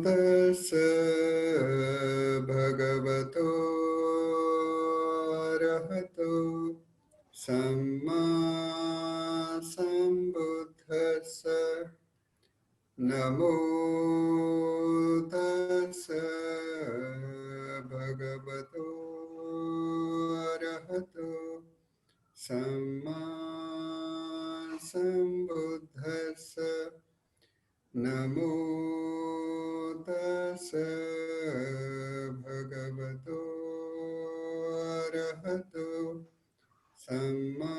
तस्य भगवतो अरहतो सम्मा सम्बुद्धस्य नमो तस्य भगवतो अरहतो सम्मा सम्बुद्धस्य नमो तस्य भगवतो अरहतो सम्मा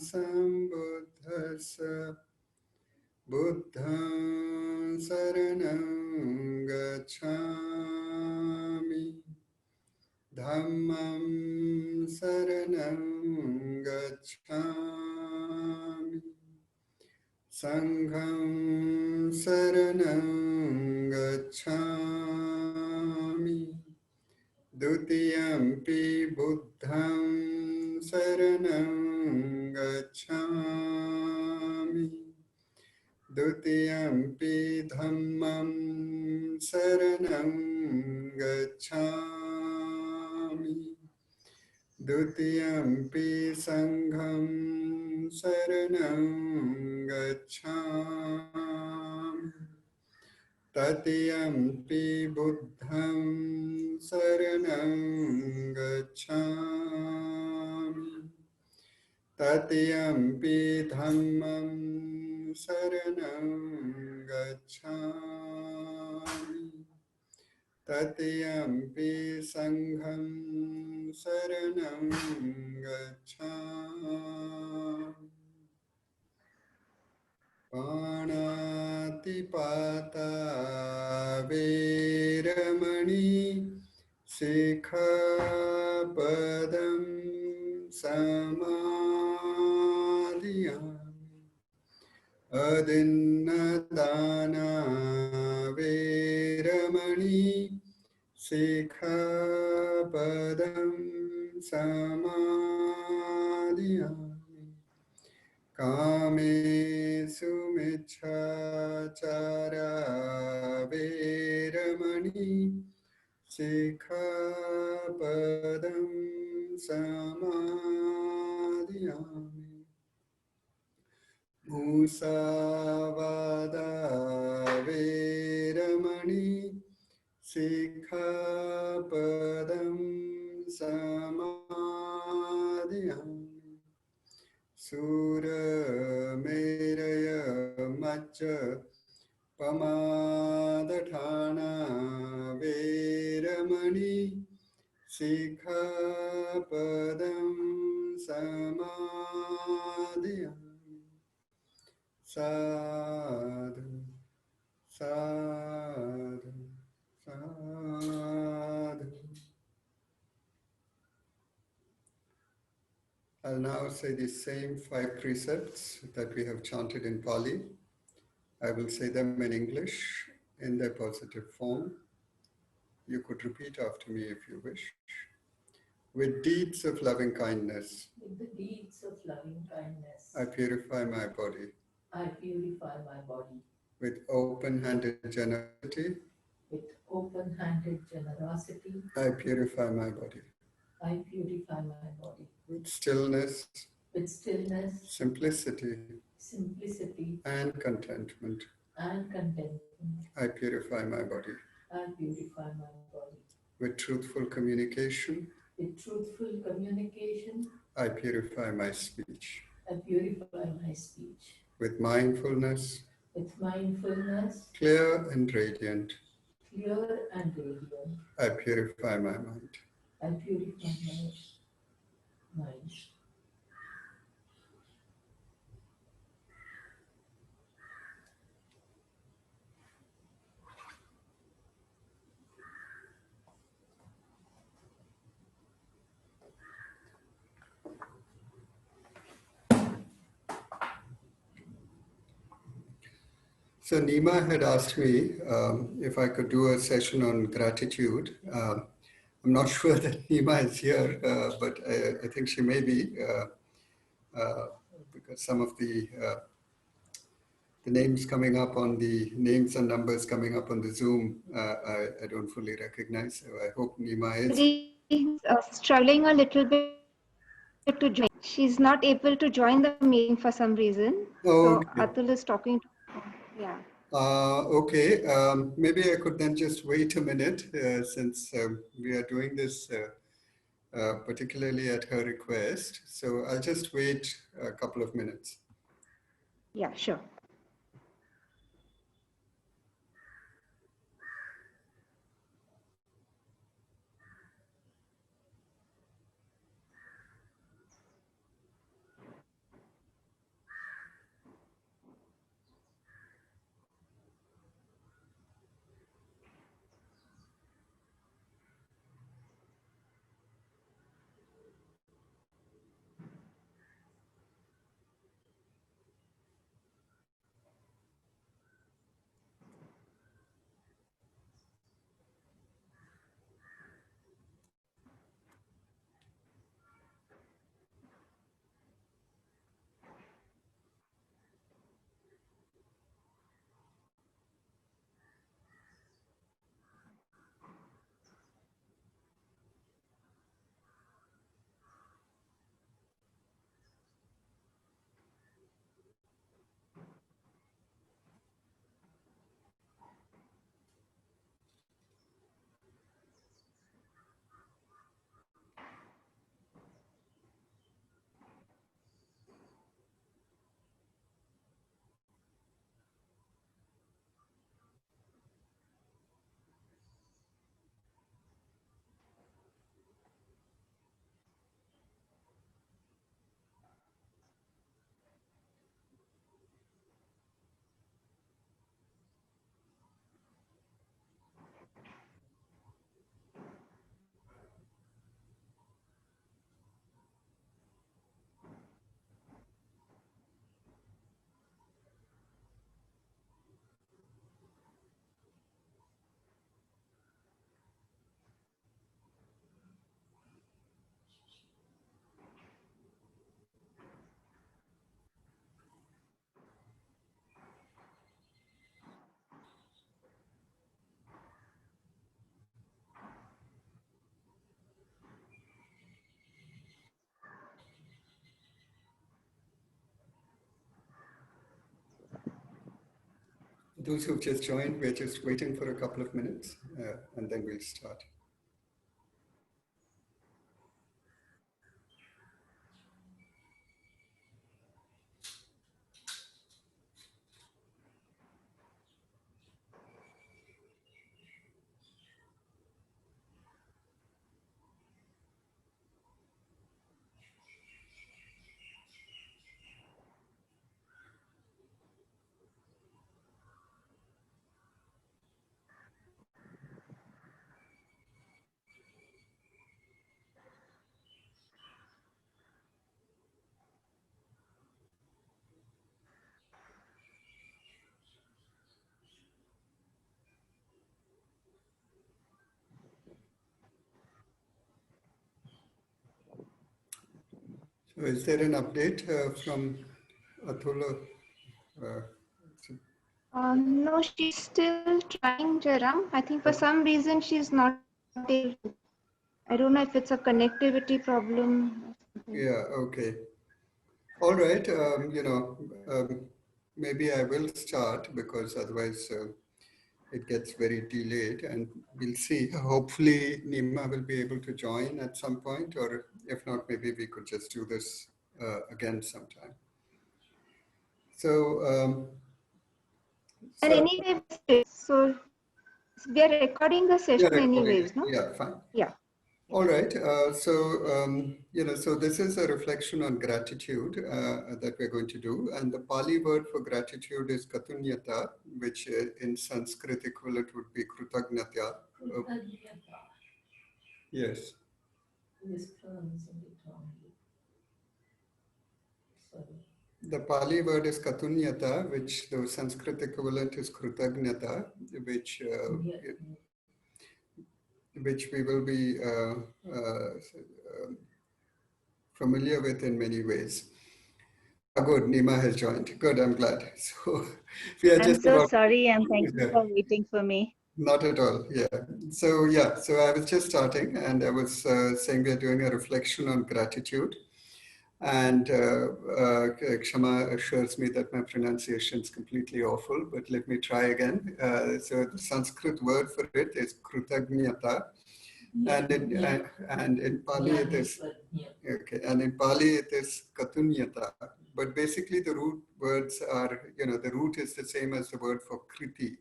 सम्बुद्धस्य बुद्धं शरणं गच्छामि धम्मं शरणं गच्छामि संघं शरणं गच्छामि द्वितीयंपि बुद्धं शरणं गच्छामि द्वितीयंपि धम्मं शरणं गच्छामि द्वितीयंपि संघं शरणं गच्छामि तृतीयंपि बुद्धं शरणं गच्छामि तृतीयंपि धम्मं शरणं गच्छामि तृतीयंपि संघं शरणं गच्छामि पाणातिपाता वेरमणि सिक्खापदं समादियामि अदिन्नदाना वेरमणि सिक्खापदं समादियामि कामेषु मिच्छाचारा वेरमणि सिक्खापदं समादियामि मुसावादा वेरमणि सिक्खापदं समादियामि सूरमेरय much पमादठाना वेरमणि सिक्खापदं समादियामि Sadhu Sadhu Sadhu. I'll now say the same 5 precepts that we have chanted in Pali. I will say them in English in their positive form. You could repeat after me if you wish. With deeds of loving kindness. With the deeds of loving kindness. I purify my body. I purify my body. With open-handed generosity. With open-handed generosity. I purify my body. I purify my body. With stillness. With stillness. Simplicity. Simplicity. And contentment. And contentment. I purify my body. I purify my body. With truthful communication. With truthful communication. I purify my speech. I purify my speech. With mindfulness. With mindfulness. Clear and radiant. Clear and radiant. I purify my mind. I purify my mind. So Nima had asked me if I could do a session on gratitude. I'm not sure that Nima is here, but I think she may be because some of the the names coming up on the names and numbers coming up on the Zoom, I don't fully recognize. So I hope Nima is. Struggling a little bit to join. She's not able to join the meeting for some reason. So Atul is Okay. talking to her. Yeah. Okay. Maybe I could then just wait a minute since we are doing this particularly at her request. So I'll just wait a couple of minutes. Yeah, sure. Those who've just joined, we're just waiting for a couple of minutes and then we'll start. So is there an update from Atul? Uh, No, she's still trying, Jaram. I think for some reason she's not able to. I don't know if it's a connectivity problem or something. yeah, okay. All right. Maybe I will start because otherwise it gets very delayed and we'll see. Hopefully Nima will be able to join at some point, or if not, maybe we could just do this again sometime. So, And anyway, so we are recording the yeah, session recording it. anyways, no? Yeah, fine. Yeah. All right. So this is a reflection on gratitude that we're going to do. And the Pali word for gratitude is katunyata, which in Sanskrit equivalent would be krutagnata. Kritanyata. Yes. This pronouncing it wrongly. Sorry. The Pali word is katunyata, which the Sanskrit equivalent is krutagnata, which Yeah. which we will be familiar with in many ways. Good. Nima has joined. Good. I'm glad. So we are I'm just so about. sorry, and thank you Yeah. for waiting for me. Not at all. Yeah. So I was just starting, and I was saying we are doing a reflection on gratitude. And Kshama assures me that my pronunciation is completely awful, but let me try again. So the Sanskrit word for it is krutagnyata, and in Pali it is okay, and in Pali it is katunyata. But basically, the root words are, the root is the same as the word for kriti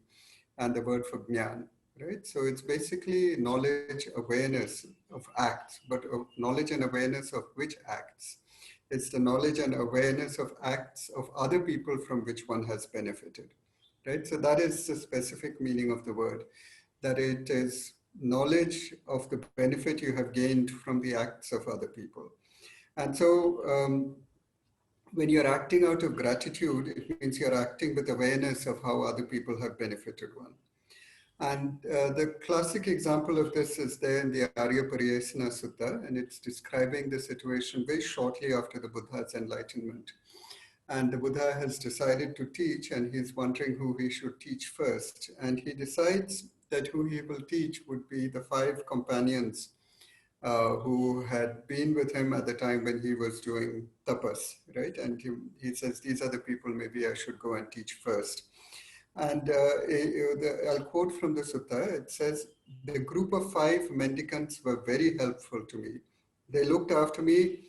and the word for jnana, right? So it's basically knowledge, awareness of acts, but of knowledge and awareness of which acts. It's the knowledge and awareness of acts of other people from which one has benefited, right? So that is the specific meaning of the word, that it is knowledge of the benefit you have gained from the acts of other people. And so when you're acting out of gratitude, it means you're acting with awareness of how other people have benefited one. And the classic example of this is there in the Arya Pariyesana Sutta, and it's describing the situation very shortly after the Buddha's enlightenment. And the Buddha has decided to teach, and he's wondering who he should teach first. And he decides that who he will teach would be the 5 companions who had been with him at the time when he was doing tapas, right? And he says, these are the people maybe I should go and teach first. And I'll quote from the sutta. It says, the group of 5 mendicants were very helpful to me. They looked after me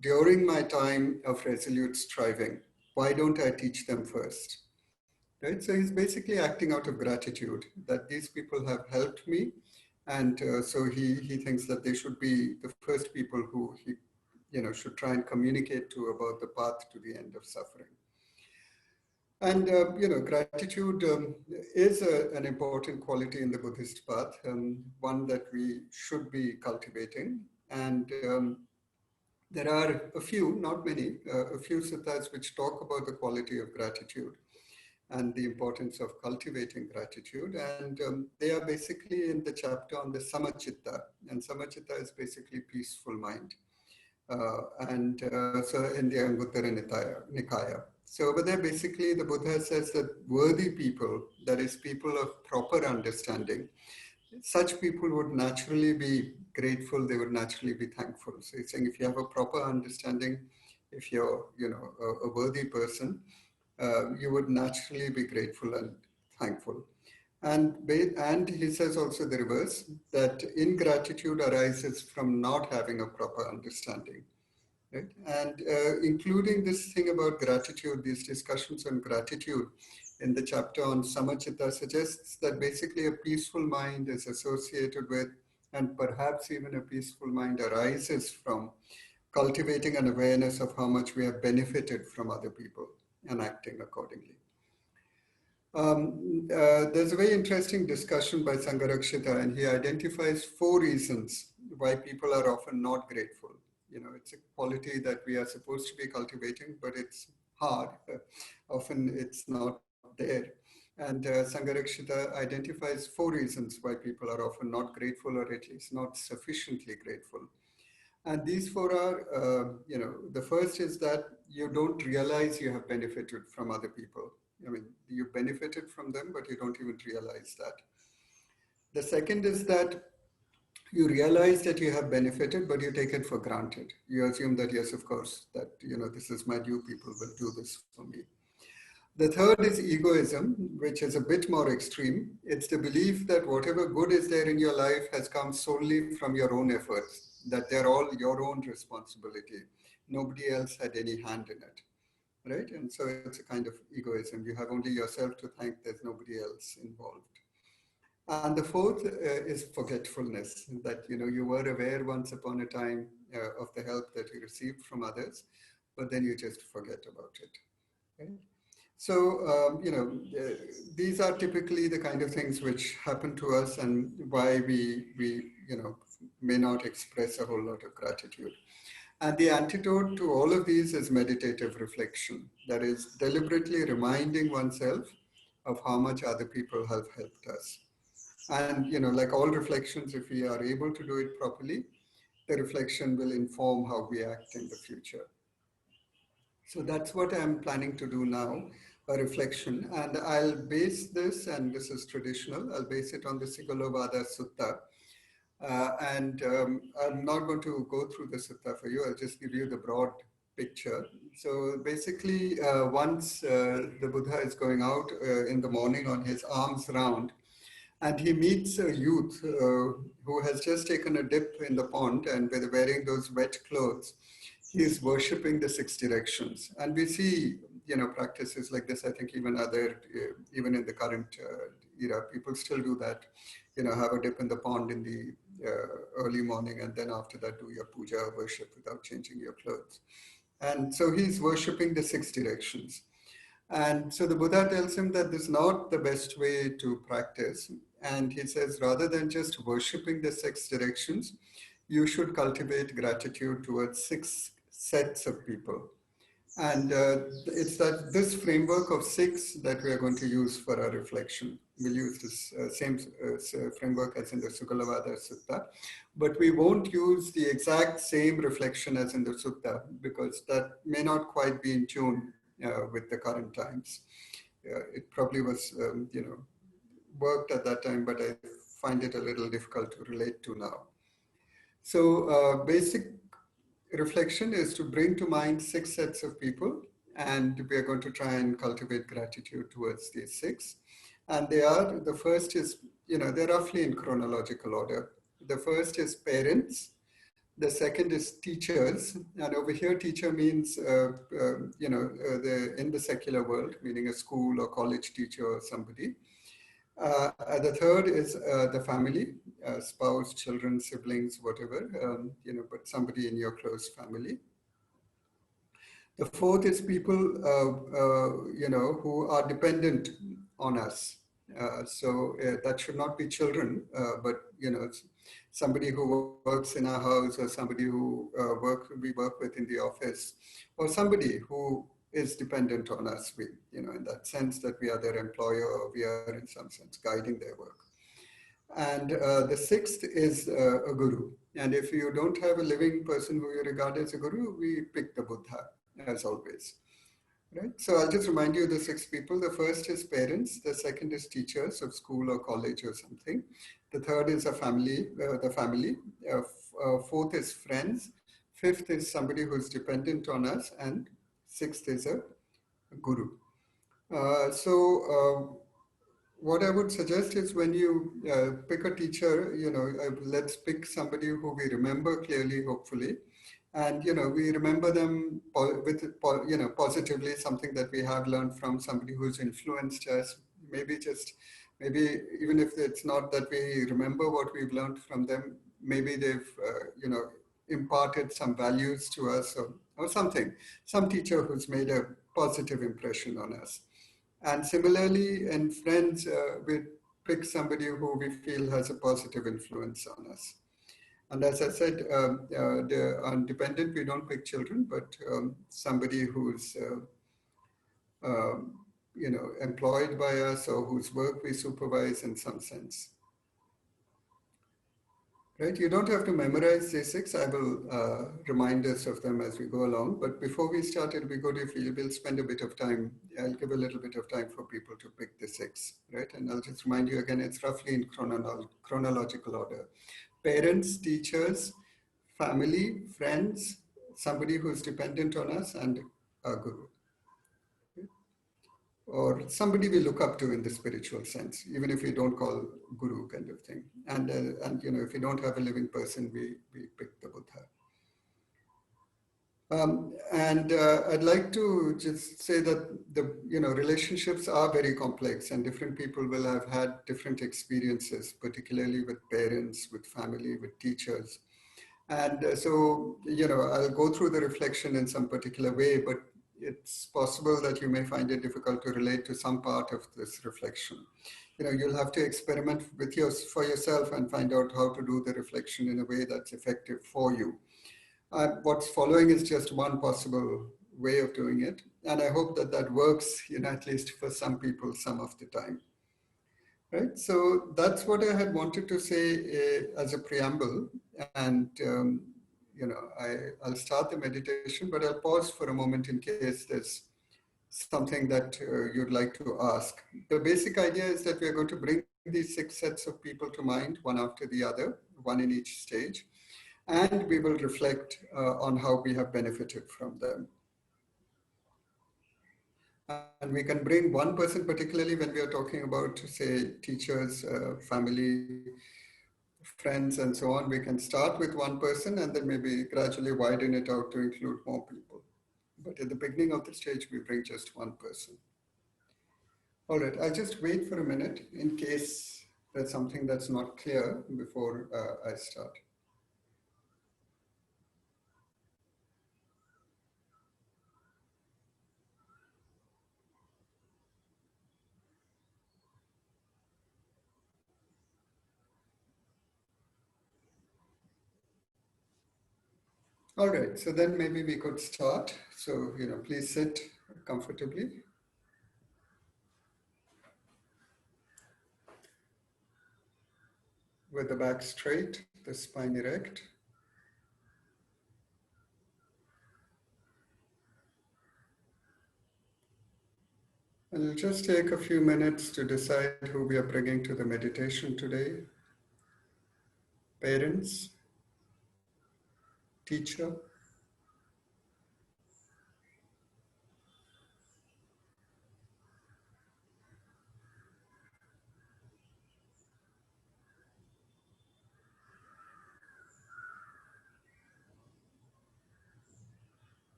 during my time of resolute striving. Why don't I teach them first? Right? So he's basically acting out of gratitude that these people have helped me. And so he thinks that they should be the first people who he should try and communicate to about the path to the end of suffering. And, gratitude is an important quality in the Buddhist path, one that we should be cultivating. And there are a few, not many, a few suttas which talk about the quality of gratitude and the importance of cultivating gratitude. And they are basically in the chapter on the Samachitta. And Samachitta is basically peaceful mind. So in the Anguttara Nikaya. So over there, basically, the Buddha says that worthy people, that is people of proper understanding, such people would naturally be grateful, they would naturally be thankful. So he's saying if you have a proper understanding, if you're, a worthy person, you would naturally be grateful and thankful. And he says also the reverse, that ingratitude arises from not having a proper understanding. Right? And including this thing about gratitude, these discussions on gratitude in the chapter on Samachitta suggests that basically a peaceful mind is associated with, and perhaps even a peaceful mind arises from, cultivating an awareness of how much we have benefited from other people and acting accordingly. There's a very interesting discussion by Sangharakshita, and he identifies 4 reasons why people are often not grateful. It's a quality that we are supposed to be cultivating, but it's hard. Often it's not there. And Sangharakshita identifies 4 reasons why people are often not grateful, or at least not sufficiently grateful. And these 4 are, the first is that you don't realize you have benefited from other people. I mean, you benefited from them, but you don't even realize that. The second is that you realize that you have benefited, but you take it for granted. You assume that, yes, of course, that, this is my due, people will do this for me. The third is egoism, which is a bit more extreme. It's the belief that whatever good is there in your life has come solely from your own efforts, that they're all your own responsibility. Nobody else had any hand in it, right? And so it's a kind of egoism. You have only yourself to thank, there's nobody else involved. And the fourth is forgetfulness, that you were aware once upon a time of the help that you received from others, but then you just forget about it. Right? So, these are typically the kind of things which happen to us, and why we may not express a whole lot of gratitude. And the antidote to all of these is meditative reflection. That is deliberately reminding oneself of how much other people have helped us. And, like all reflections, if we are able to do it properly, the reflection will inform how we act in the future. So that's what I'm planning to do now, a reflection. And I'll base this, and this is traditional, I'll base it on the Sigalovada Sutta. I'm not going to go through the sutta for you, I'll just give you the broad picture. So basically, once the Buddha is going out in the morning on his arms round, and he meets a youth who has just taken a dip in the pond, and with wearing those wet clothes, he is worshipping the six directions. And we see, practices like this. I think even in the current era, people still do that. Have a dip in the pond in the early morning, and then after that do your puja, worship without changing your clothes. And so he's worshipping the six directions. And so the Buddha tells him that this is not the best way to practice. And he says, rather than just worshipping the six directions, you should cultivate gratitude towards six sets of people. And it's this framework of six that we are going to use for our reflection. We'll use this same framework as in the Sigalovada Sutta, but we won't use the exact same reflection as in the Sutta, because that may not quite be in tune with the current times. It probably was, worked at that time, but I find it a little difficult to relate to now. So basic reflection is to bring to mind six sets of people, and we are going to try and cultivate gratitude towards these six. And the first is, they're roughly in chronological order. The first is parents. The second is teachers. And over here, teacher means, in the secular world, meaning a school or college teacher or somebody. The third is the family, spouse, children, siblings, whatever, but somebody in your close family. The fourth is people, who are dependent on us. So that should not be children, but, somebody who works in our house, or somebody who we work with in the office, or somebody who is dependent on us, in that sense that we are their employer, or we are in some sense guiding their work. And the sixth is a guru. And if you don't have a living person who you regard as a guru, we pick the Buddha, as always. Right? So I'll just remind you the six people. The first is parents. The second is teachers of school or college or something. The third is the family. Fourth is friends. Fifth is somebody who's dependent on us. And sixth is a guru. What I would suggest is, when you pick a teacher, let's pick somebody who we remember clearly, hopefully. And, we remember them positively, something that we have learned from somebody who's influenced us. Maybe even if it's not that we remember what we've learned from them, maybe they've, imparted some values to us or something, some teacher who's made a positive impression on us. And similarly, in friends, we pick somebody who we feel has a positive influence on us. And as I said, on dependent, we don't pick children, but somebody who's, employed by us, or whose work we supervise in some sense. Right? You don't have to memorize these six. I will remind us of them as we go along. But before we start, it'll be good if we'll spend a bit of time. I'll give a little bit of time for people to pick the six, right? And I'll just remind you again, it's roughly in chronological order. Parents, teachers, family, friends, somebody who's dependent on us, and a guru. Or somebody we look up to in the spiritual sense, even if we don't call guru, kind of thing. And if we don't have a living person, we pick the Buddha. I'd like to just say that the relationships are very complex, and different people will have had different experiences, particularly with parents, with family, with teachers. And so I'll go through the reflection in some particular way, but it's possible that you may find it difficult to relate to some part of this reflection. You'll have to experiment for yourself and find out how to do the reflection in a way that's effective for you. What's following is just one possible way of doing it. And I hope that works, at least for some people, some of the time. Right? So that's what I had wanted to say as a preamble. And, I'll start the meditation, but I'll pause for a moment in case there's something that you'd like to ask. The basic idea is that we're going to bring these 6 sets of people to mind, one after the other, one in each stage, and we will reflect on how we have benefited from them. And we can bring one person, particularly when we are talking about, say, teachers, family, friends, and so on. We can start with one person and then maybe gradually widen it out to include more people. But at the beginning of the stage, we bring just one person. All right, I'll just wait for a minute in case there's something that's not clear before I start. All right, so then maybe we could start. So, please sit comfortably. With the back straight, the spine erect. And we'll just take a few minutes to decide who we are bringing to the meditation today. Parents, teacher,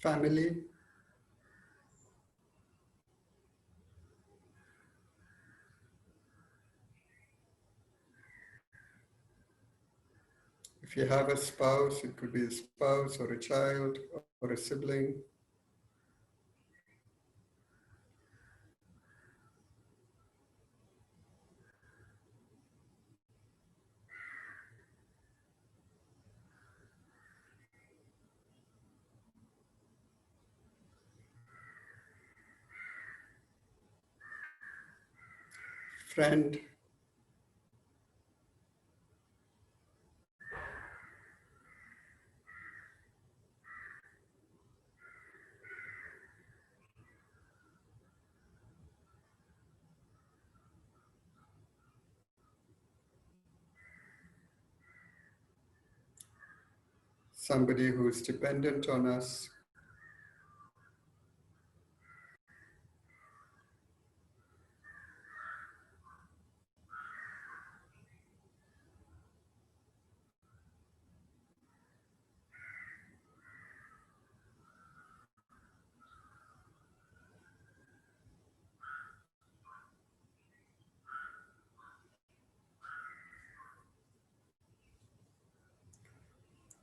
family, if you have a spouse, it could be a spouse or a child or a sibling. Friend, somebody who's dependent on us,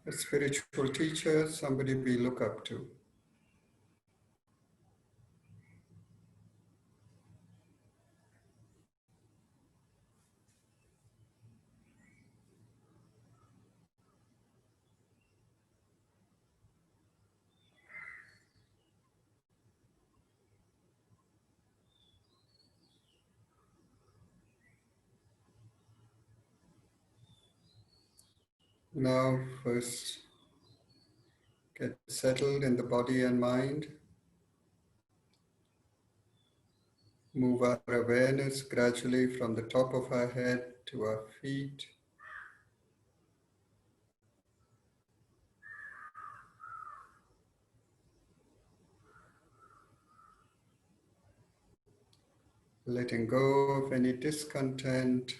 a spiritual teacher, somebody we look up to. Now, first, get settled in the body and mind. Move our awareness gradually from the top of our head to our feet. Letting go of any discontent.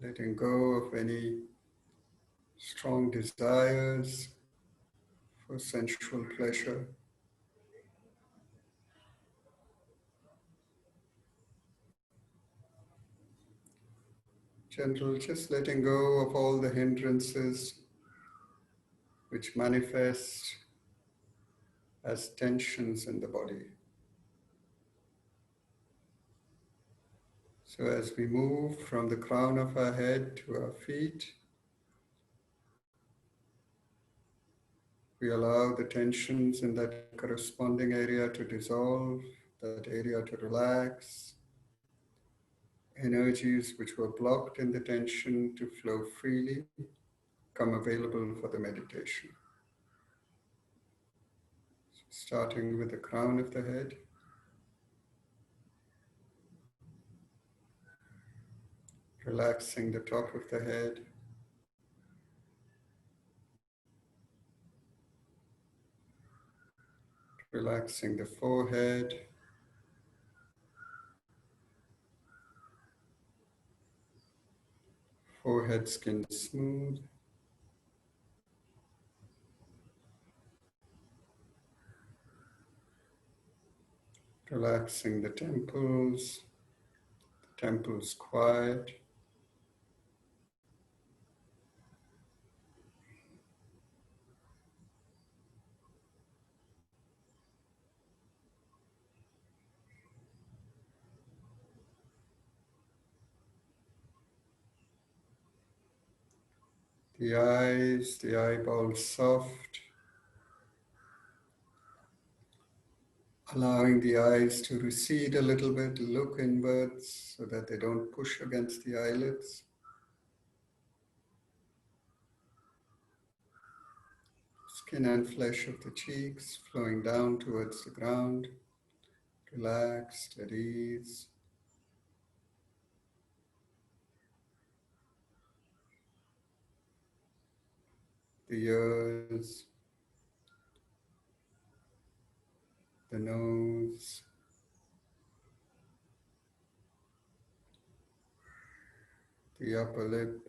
Letting go of any strong desires for sensual pleasure. Gentle, just letting go of all the hindrances which manifest as tensions in the body. So as we move from the crown of our head to our feet, We allow the tensions in that corresponding area to dissolve, that area to relax, energies which were blocked in the tension to flow freely, come available for the meditation. So starting with the crown of the head, relaxing the top of the head, relaxing the forehead, forehead skin smooth, relaxing the temples quiet, the eyes, the eyeballs soft, allowing the eyes to recede a little bit, look inwards so that they don't push against the eyelids. Skin and flesh of the cheeks flowing down towards the ground, relaxed at ease. The ears, the nose, the upper lip,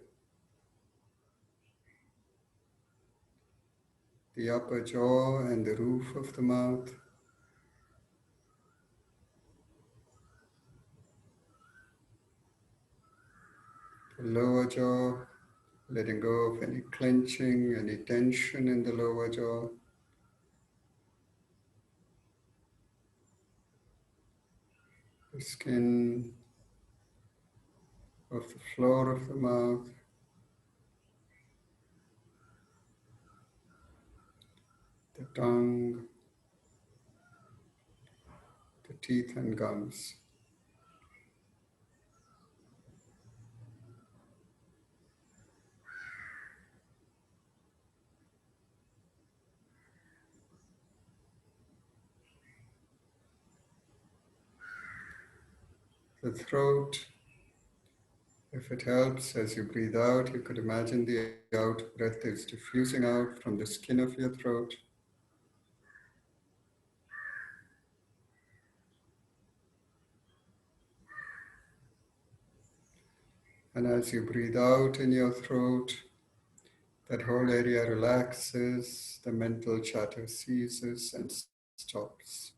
the upper jaw and the roof of the mouth, the lower jaw, letting go of any clenching, any tension in the lower jaw. The skin of the floor of the mouth, the tongue, the teeth and gums. The throat, if it helps, as you breathe out, you could imagine the out breath is diffusing out from the skin of your throat. And as you breathe out in your throat, that whole area relaxes, the mental chatter ceases and stops.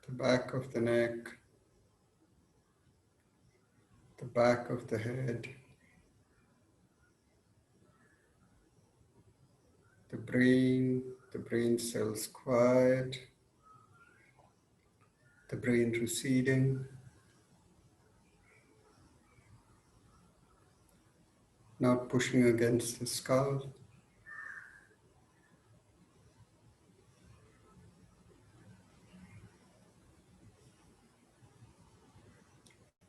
The back of the neck, the back of the head, the brain cells quiet, the brain receding, not pushing against the skull.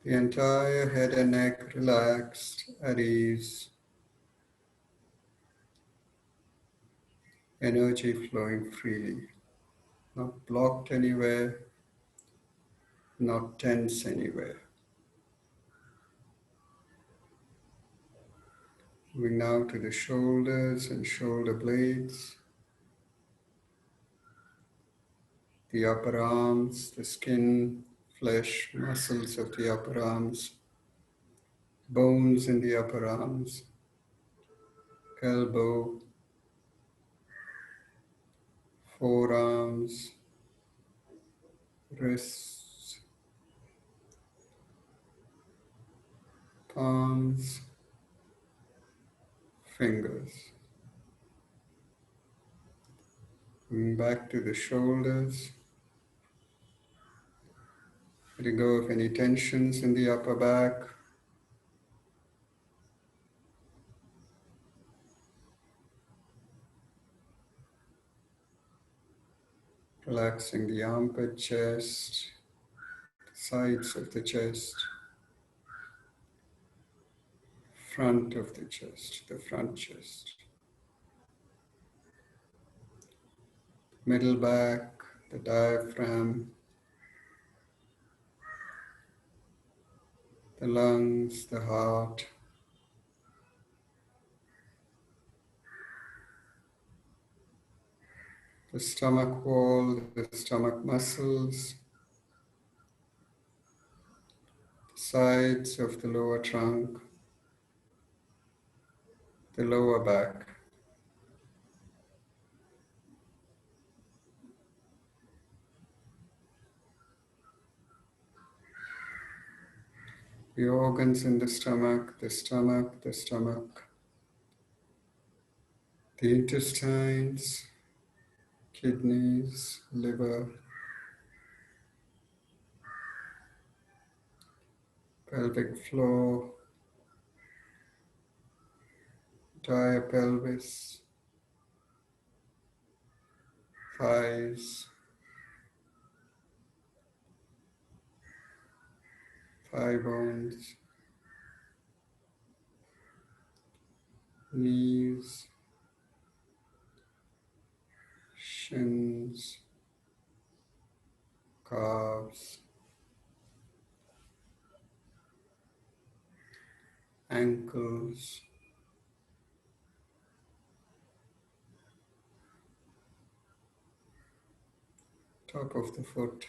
The entire head and neck relaxed, at ease, energy flowing freely, not blocked anywhere, not tense anywhere. Moving now to the shoulders and shoulder blades, the upper arms, the skin, flesh, muscles of the upper arms, bones in the upper arms, elbow, forearms, wrists, palms, fingers. Back to the shoulders. Letting go of any tensions in the upper back. Relaxing the armpit, chest, sides of the chest, front of the chest, the front chest, middle back, the diaphragm, the lungs, the heart, the stomach wall, the stomach muscles, the sides of the lower trunk, the lower back. The organs in the stomach, the stomach, the stomach, the intestines, kidneys, liver, pelvic floor, entire pelvis, thighs, thigh bones, knees, shins, calves, ankles, top of the foot,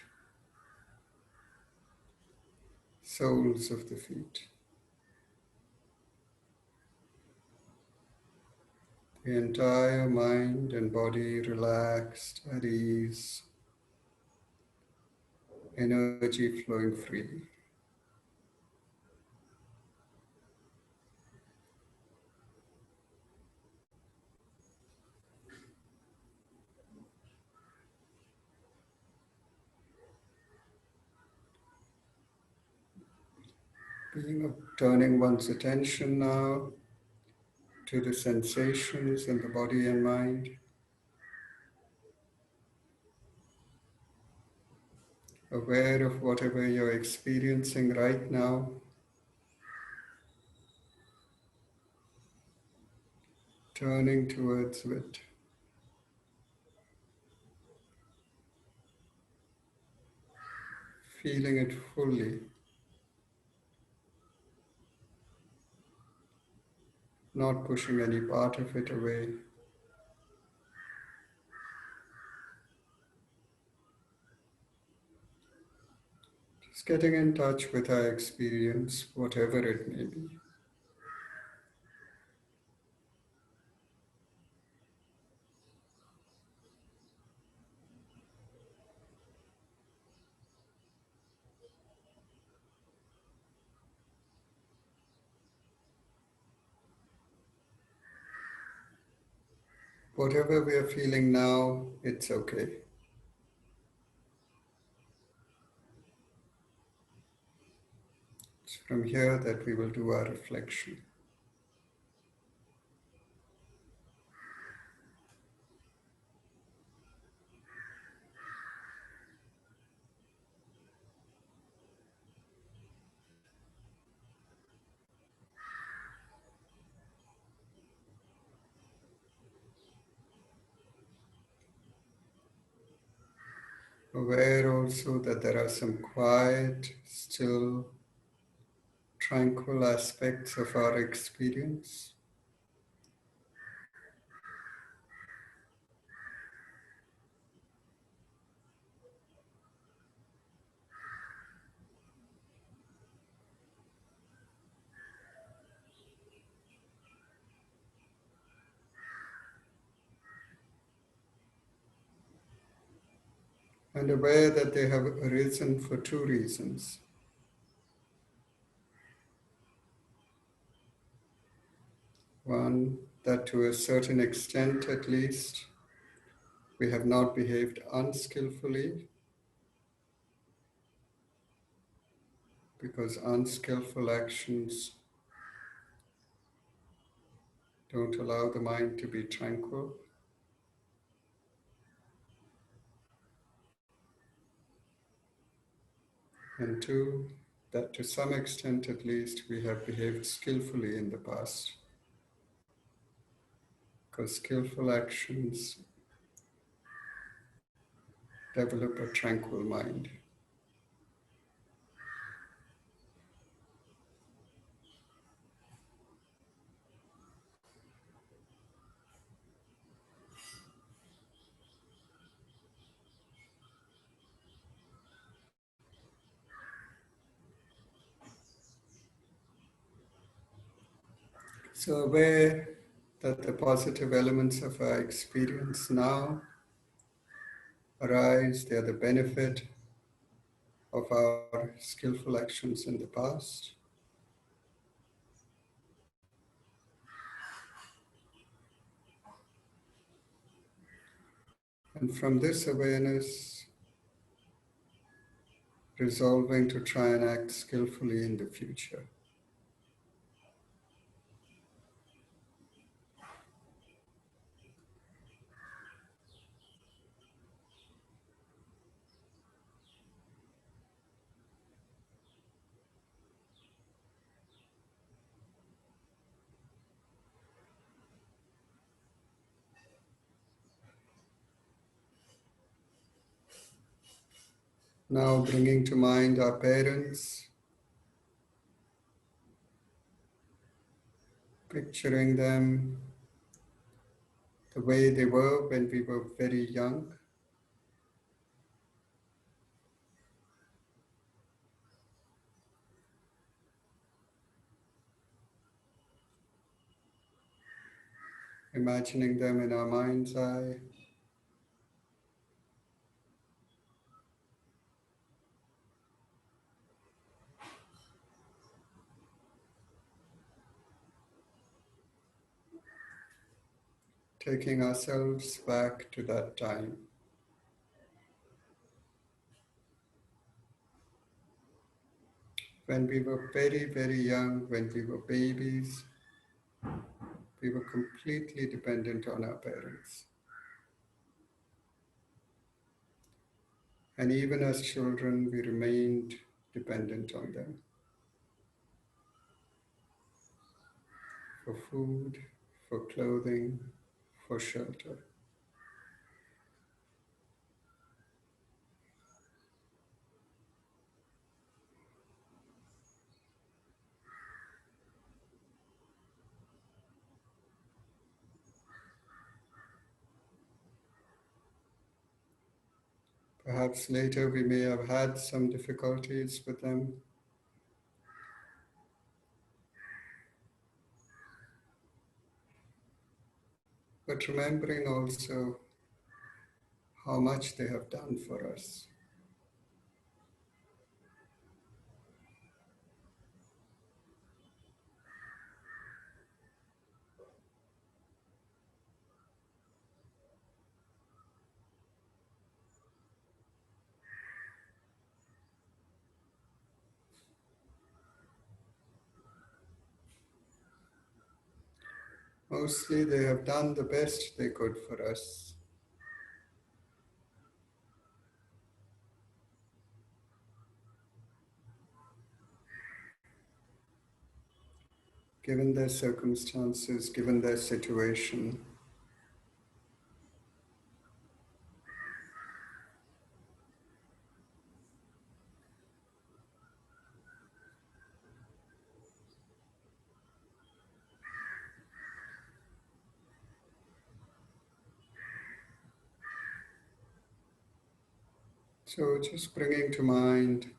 soles of the feet. The entire mind and body relaxed, at ease, energy flowing freely. Turning one's attention now to the sensations in the body and mind, aware of whatever you're experiencing right now, turning towards it, feeling it fully, not pushing any part of it away. Just getting in touch with our experience, whatever it may be. Whatever we are feeling now, it's okay. It's from here that we will do our reflection. Aware also that there are some quiet, still, tranquil aspects of our experience. And aware that they have arisen for two reasons. One, that to a certain extent at least, We have not behaved unskillfully because unskillful actions don't allow the mind to be tranquil. And two, that to some extent at least we have behaved skillfully in the past. Because skillful actions develop a tranquil mind. So aware that the positive elements of our experience now arise, they are the benefit of our skillful actions in the past. And from this awareness, resolving to try and act skillfully in the future. Now bringing to mind our parents, picturing them the way they were when we were very young. Imagining them in our mind's eye. Taking ourselves back to that time. When we were very, very young, when we were babies, we were completely dependent on our parents. And even as children, we remained dependent on them for food, for clothing, for shelter. Perhaps later we may have had some difficulties with them. But remembering also how much they have done for us. Mostly they have done the best they could for us. Given their circumstances, given their situation. So just bringing to mind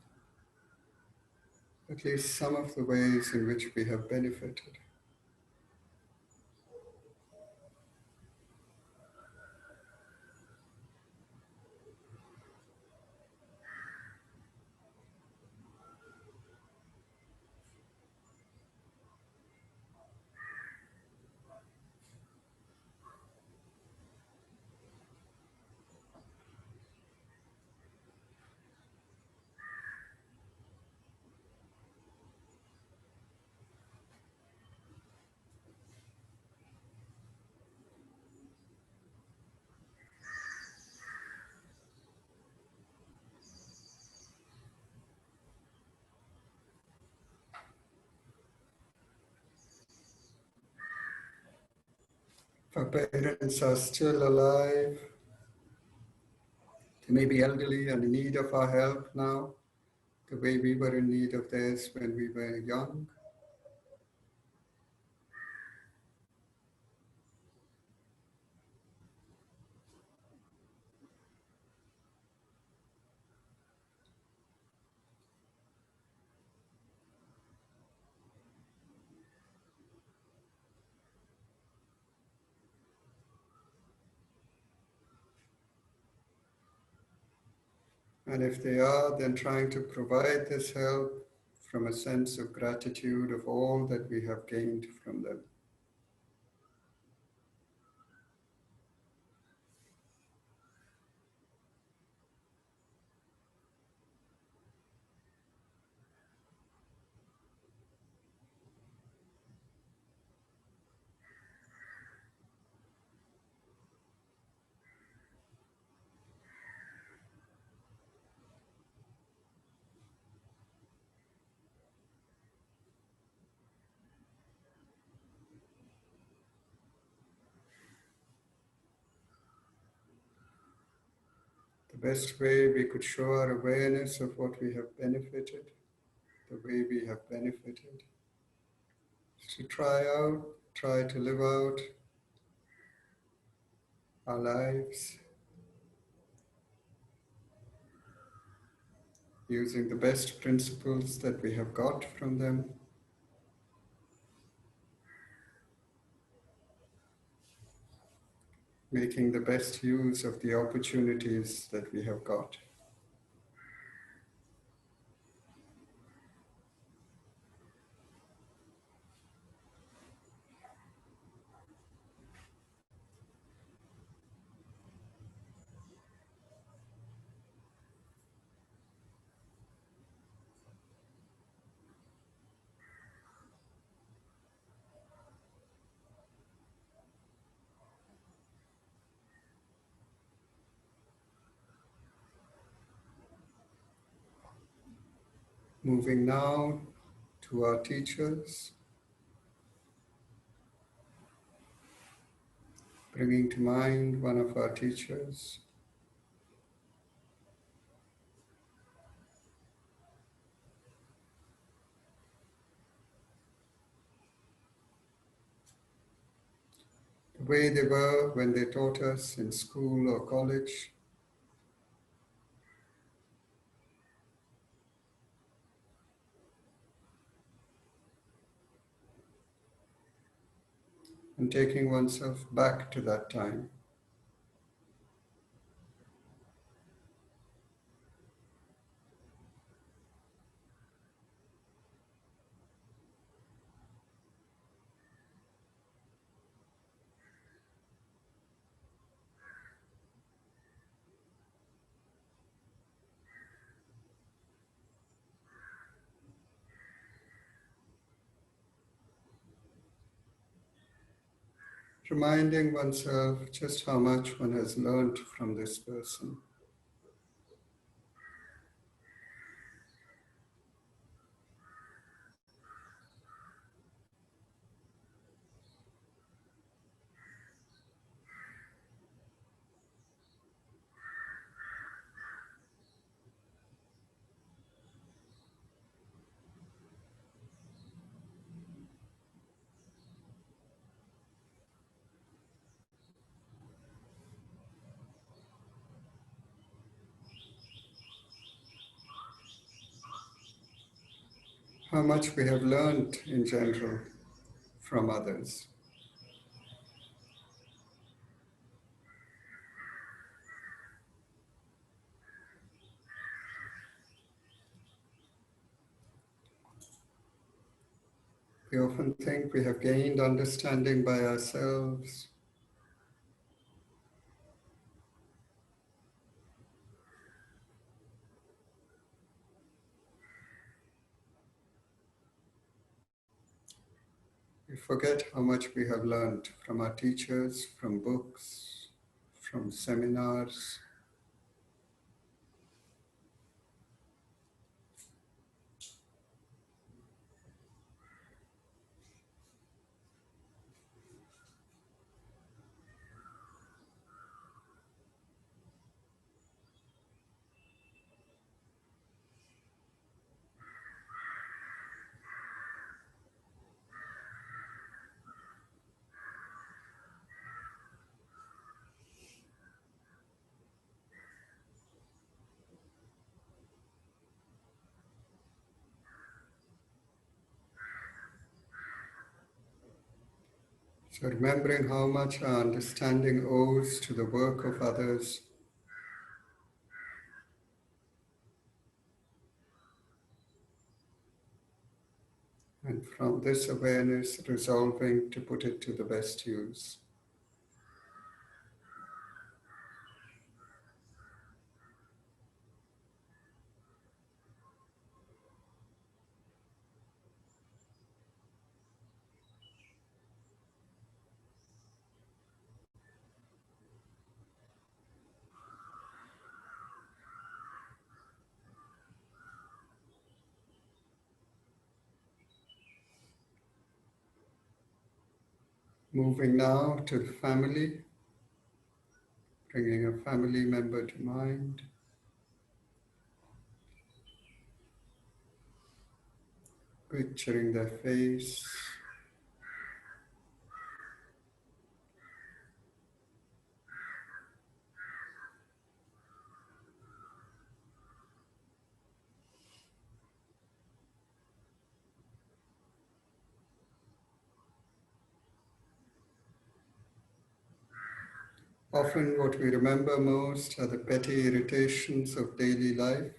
at least some of the ways in which we have benefited. If our parents are still alive, they may be elderly and in need of our help now, the way we were in need of theirs when we were young. And if they are, then trying to provide this help from a sense of gratitude of all that we have gained from them. The best way we could show our awareness of what we have benefited, the way we have benefited, is to try to live out our lives using the best principles that we have got from them, making the best use of the opportunities that we have got. Moving now to our teachers, bringing to mind one of our teachers. The way they were when they taught us in school or college, and taking oneself back to that time. Reminding oneself just how much one has learned from this person. How much we have learned in general from others. We often think we have gained understanding by ourselves. We forget how much we have learned from our teachers, from books, from seminars. So remembering how much our understanding owes to the work of others, and from this awareness resolving to put it to the best use. Moving now to the family, bringing a family member to mind. Picturing their face. Often what we remember most are the petty irritations of daily life.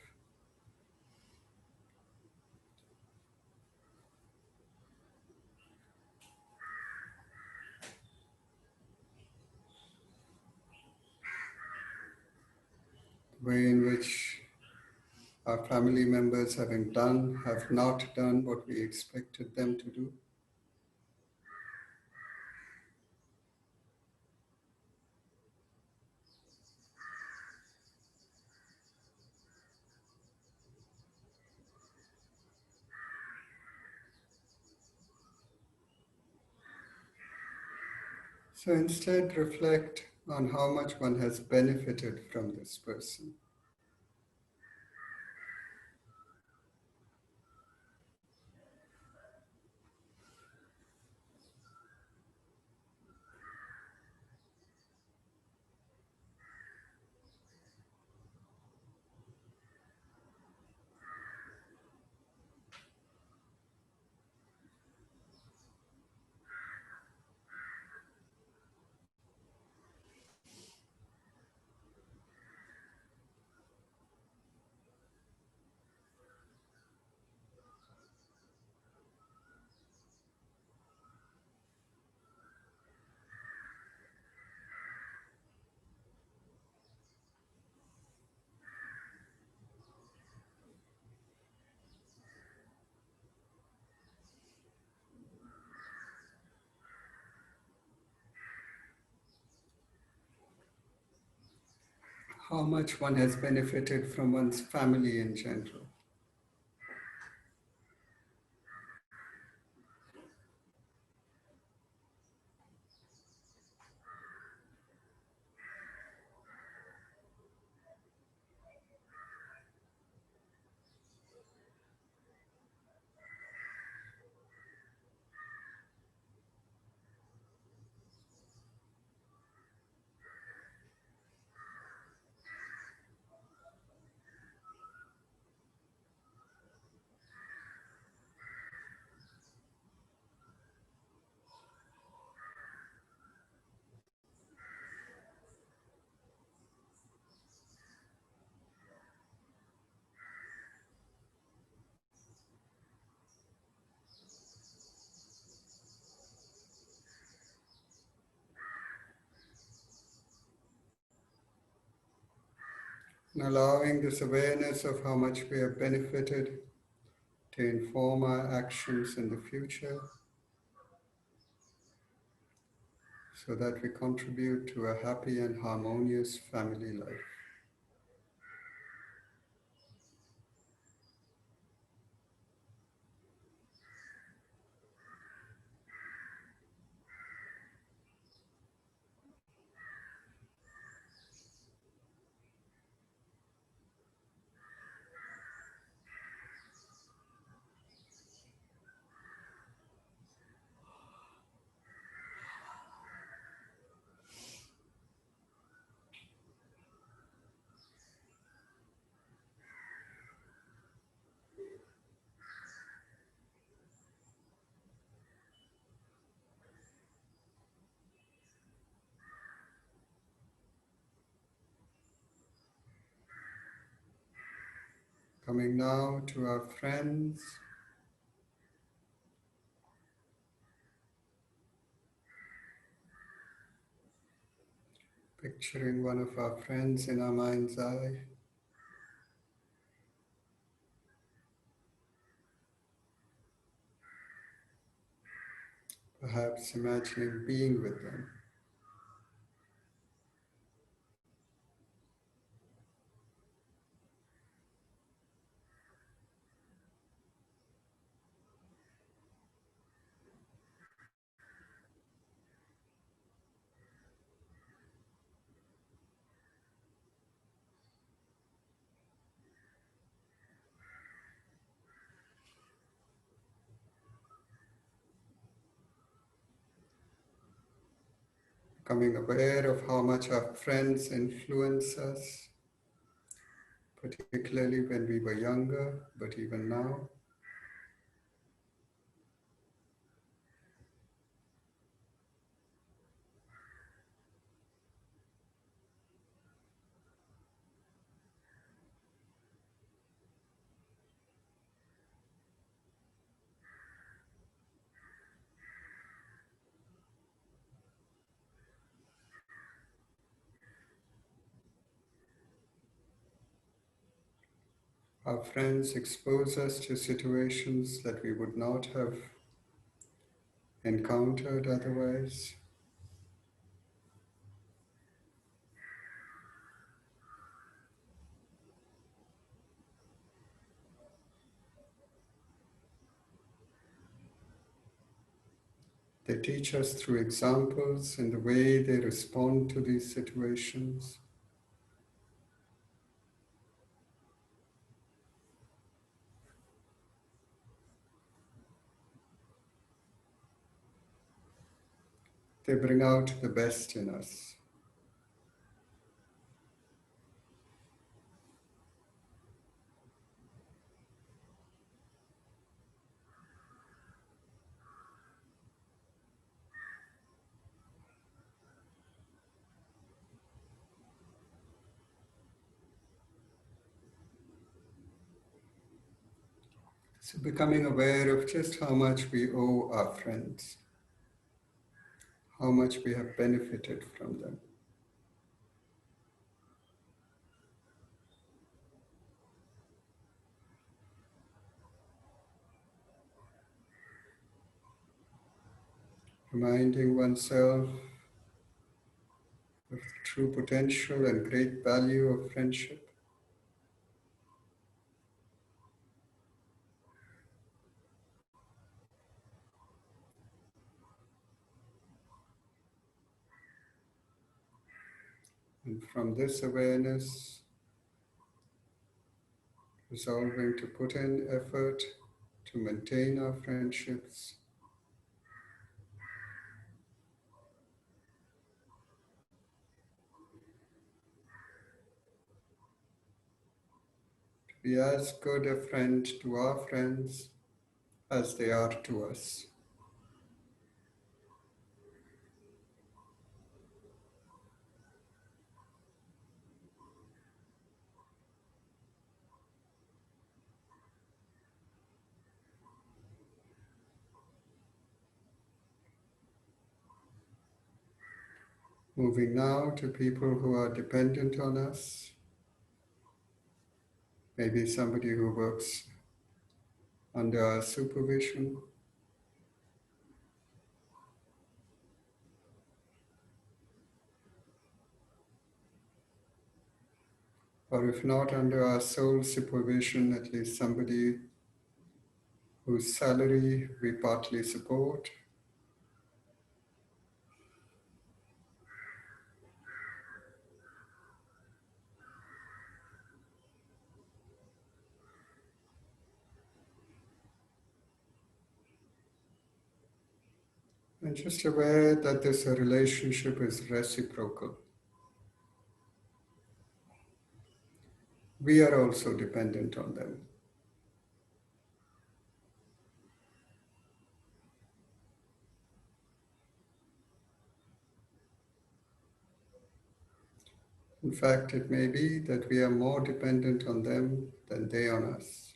The way in which our family members have not done what we expected them to do. So instead, reflect on how much one has benefited from this person. How much one has benefited from one's family in general. And allowing this awareness of how much we have benefited to inform our actions in the future so that we contribute to a happy and harmonious family life. Coming now to our friends. Picturing one of our friends in our mind's eye. Perhaps imagining being with them. Becoming aware of how much our friends influence us, particularly when we were younger, but even now. Our friends expose us to situations that we would not have encountered otherwise. They teach us through examples in the way they respond to these situations. They bring out the best in us. So becoming aware of just how much we owe our friends, how much we have benefited from them. Reminding oneself of the true potential and great value of friendship. And from this awareness, resolving to put in effort to maintain our friendships, to be as good a friend to our friends as they are to us. Moving now to people who are dependent on us, maybe somebody who works under our supervision, or if not under our sole supervision, at least somebody whose salary we partly support. And just aware that this relationship is reciprocal. We are also dependent on them. In fact, it may be that we are more dependent on them than they on us.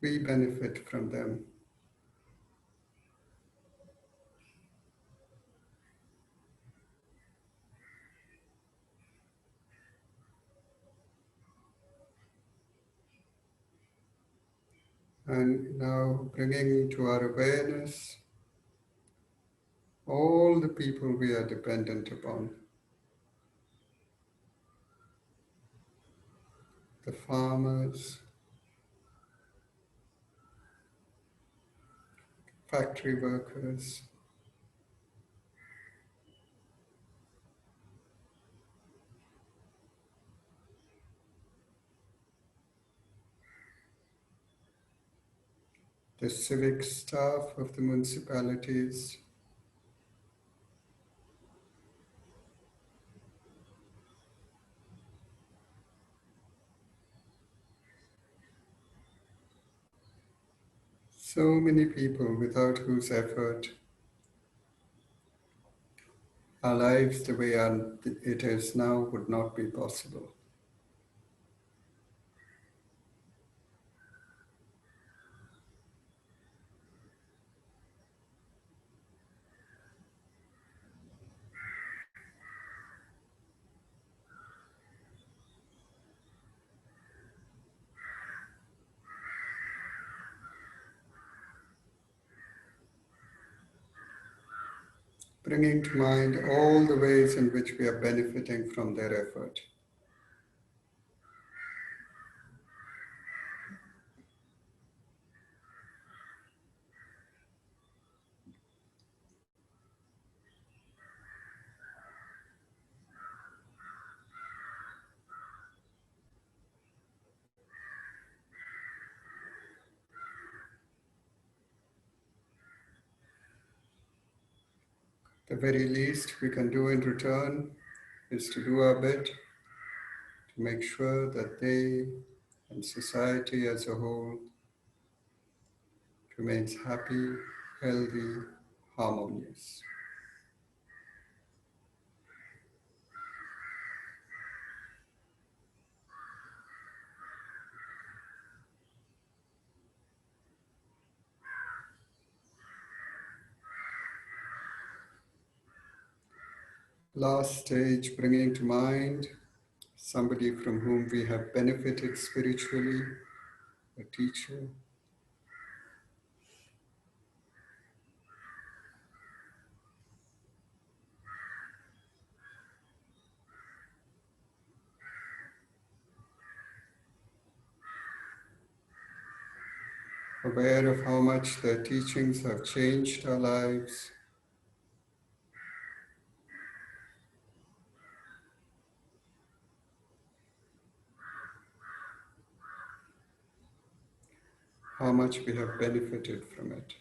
We benefit from them. And now bringing to our awareness all the people we are dependent upon. The farmers, factory workers, the civic staff of the municipalities, so many people without whose effort our lives the way it is now would not be possible. Bringing to mind all the ways in which we are benefiting from their effort. The very least we can do in return is to do our bit to make sure that they and society as a whole remains happy, healthy, harmonious. Last stage, bringing to mind somebody from whom we have benefited spiritually, a teacher, aware of how much their teachings have changed our lives, how much we have benefited from it.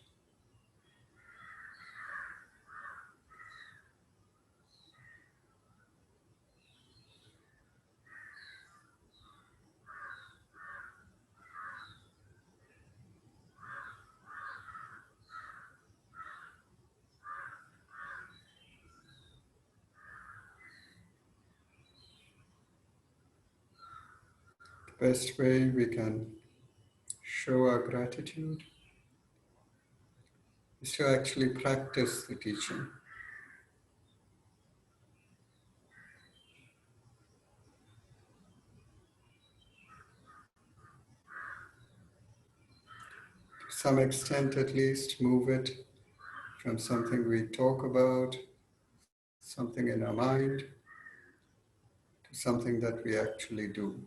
The best way we can show our gratitude is to actually practice the teaching. To some extent at least, move it from something we talk about, something in our mind, to something that we actually do.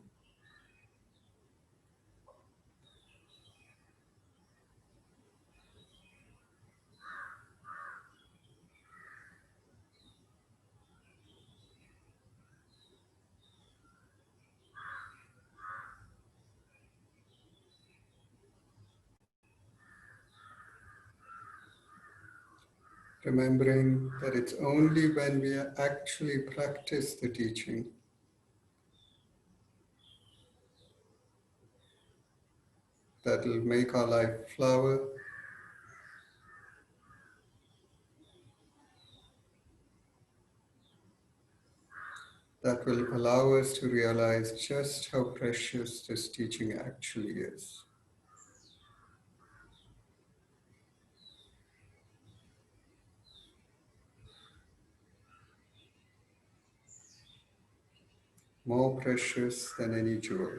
remembering that it's only when we actually practice the teaching that will make our life flower, that will allow us to realize just how precious this teaching actually is. More precious than any jewel.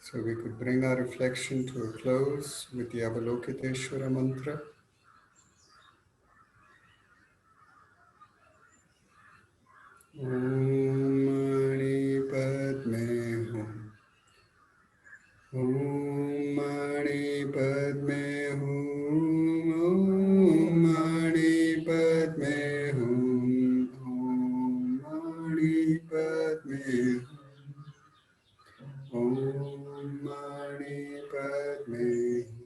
So we could bring our reflection to a close with the Avalokiteshvara mantra. Om Mani Padme Hum. Om Mani Padme Hum. Om Mani Padme Hum. Om Mani Padme Hum. Om Mani Padme Hum.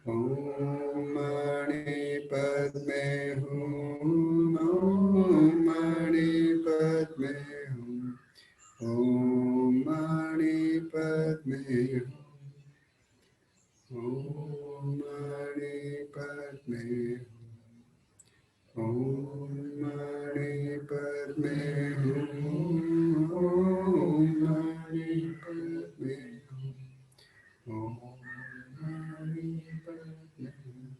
Om Mani Padme Hum. Om Mani Padme Hum. Om Mani Padme Hum. Om Mani Padme Hum. Om Mani Padme Hum. Om Mani Padme Hum. Om Mani Padme Hum.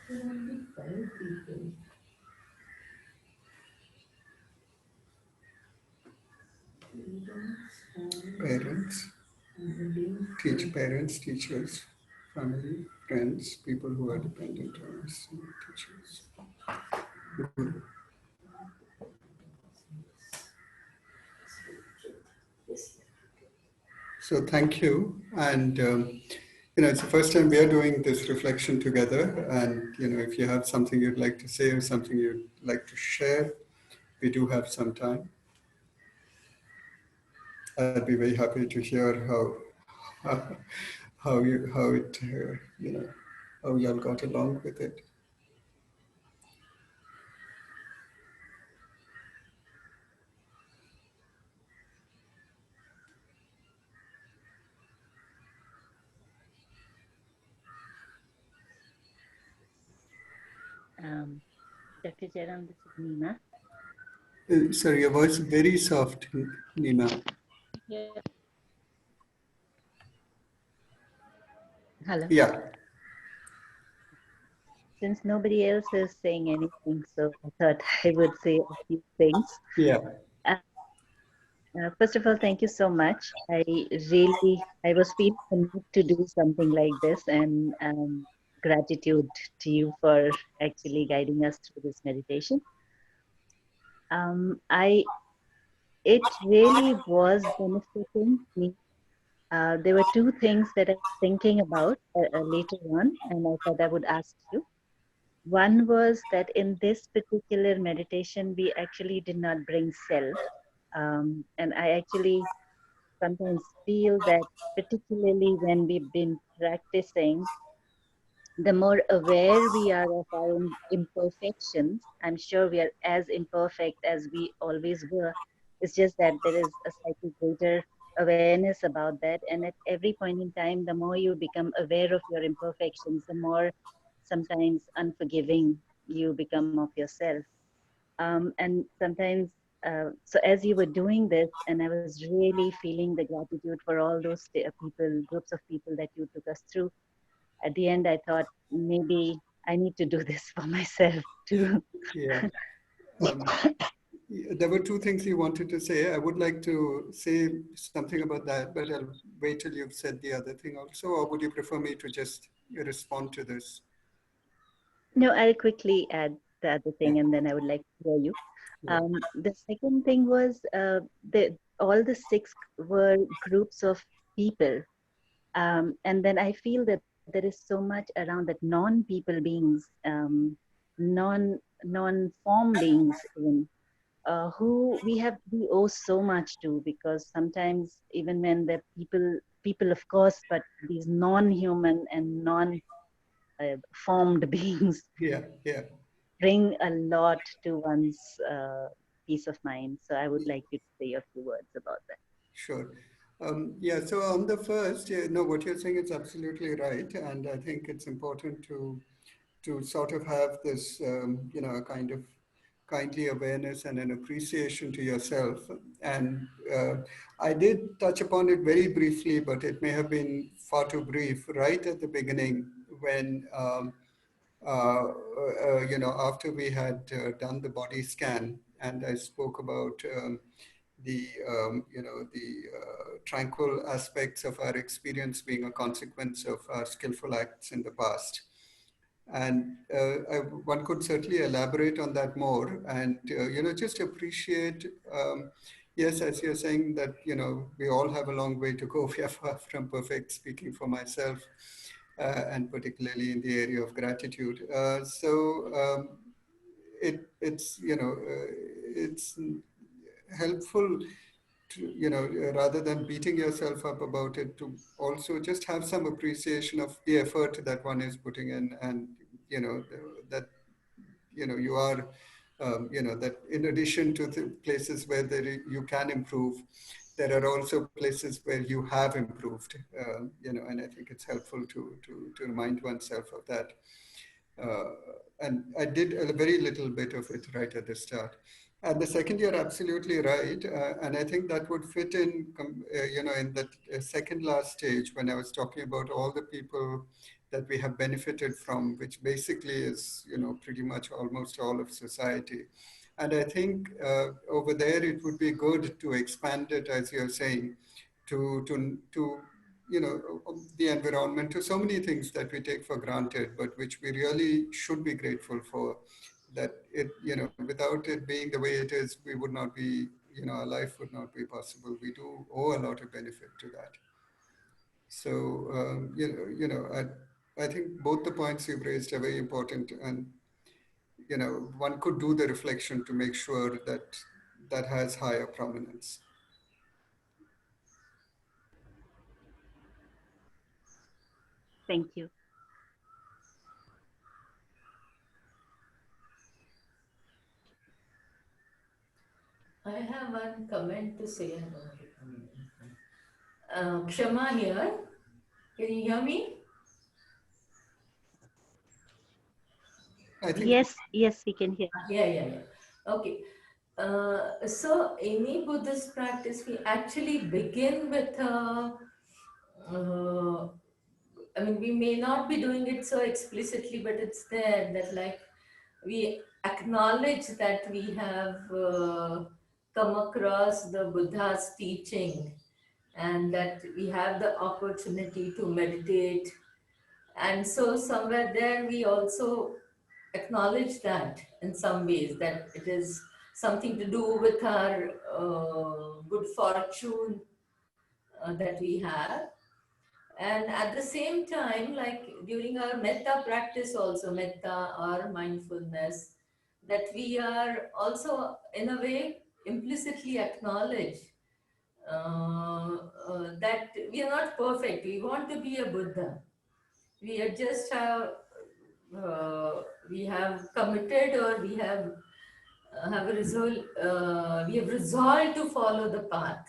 There are only 5 people. Parents, parents, teachers, family, friends, people who are dependent on us, and teachers. Guru. So thank you. And, it's the first time we are doing this reflection together. And, if you have something you'd like to say or something you'd like to share, we do have some time. I'd be very happy to hear how y'all got along with it. Dr. Jaram, this is Nina. Sorry, your voice is very soft, Nina. Yeah. Hello. Yeah. Since nobody else is saying anything, so I thought I would say a few things. Yeah. First of all, thank you so much. I was feeling the need to do something like this, and gratitude to you for actually guiding us through this meditation. It really was benefiting me. There were two things that I was thinking about later on, and I thought I would ask you. One was that in this particular meditation, we actually did not bring self. And I actually sometimes feel that particularly when we've been practicing, the more aware we are of our imperfections, I'm sure we are as imperfect as we always were. It's just that there is a slightly greater awareness about that. And at every point in time, the more you become aware of your imperfections, the more sometimes unforgiving you become of yourself. And sometimes, so as you were doing this, and I was really feeling the gratitude for all those people, groups of people that you took us through. At the end, I thought maybe I need to do this for myself too. Yeah. There were two things you wanted to say. I would like to say something about that, but I'll wait till you've said the other thing also, or would you prefer me to just respond to this? No, I'll quickly add the other thing, and then I would like to hear you. Yeah. The second thing was all the six were groups of people. And then I feel that there is so much around that non-people beings, non-form beings, even, who we owe so much to, because sometimes even when the people of course, but these non-human and non-formed beings Yeah. Yeah. bring a lot to one's peace of mind. So I would like you to say a few words about that. Sure. Yeah, so on the first, yeah, no, what you're saying is absolutely right. And I think it's important to sort of have this, a kind of kindly awareness and an appreciation to yourself. And I did touch upon it very briefly, but it may have been far too brief right at the beginning when, after we had done the body scan, and I spoke about the tranquil aspects of our experience being a consequence of our skillful acts in the past. And one could certainly elaborate on that more and, just appreciate, yes, as you're saying that, we all have a long way to go. We are far from perfect, speaking for myself, and particularly in the area of gratitude. It's helpful to, rather than beating yourself up about it, to also just have some appreciation of the effort that one is putting in, and that you are that in addition to the places where you can improve, there are also places where you have improved, and I think it's helpful to remind oneself of that. And I did a very little bit of it right at the start. And the second, you're absolutely right. And I think that would fit in, in that second last stage when I was talking about all the people that we have benefited from, which basically is, pretty much almost all of society. And I think over there, it would be good to expand it, as you're saying, to the environment, to so many things that we take for granted, but which we really should be grateful for. That it, without it being the way it is, we would not be, our life would not be possible. We do owe a lot of benefit to that. So, I think both the points you've raised are very important, and, one could do the reflection to make sure that that has higher prominence. Thank you. I have one comment to say. Kshama here. Can you hear me? I think Yes, we can hear. Yeah. Okay. So any Buddhist practice, we actually begin with we may not be doing it so explicitly, but it's there that, like, we acknowledge that we have come across the Buddha's teaching, and that we have the opportunity to meditate. And so somewhere there we also acknowledge that in some ways, that it is something to do with our good fortune that we have. And at the same time, like during our metta practice also, metta or mindfulness, that we are also in a way implicitly acknowledge that we are not perfect. We want to be a Buddha. We are just we have committed, or we have we have resolved to follow the path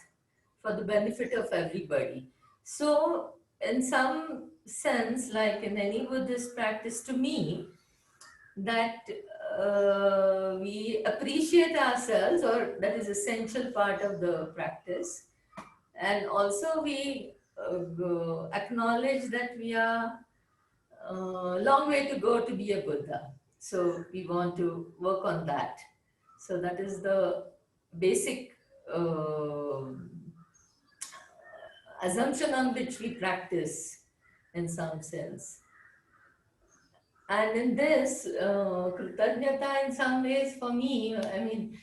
for the benefit of everybody. So in some sense, like in any Buddhist practice, to me, that we appreciate ourselves, or that is essential part of the practice. And also we acknowledge that we are a long way to go to be a Buddha. So we want to work on that. So that is the basic assumption on which we practice in some sense. And in this, Kritajnata in some ways for me, I mean,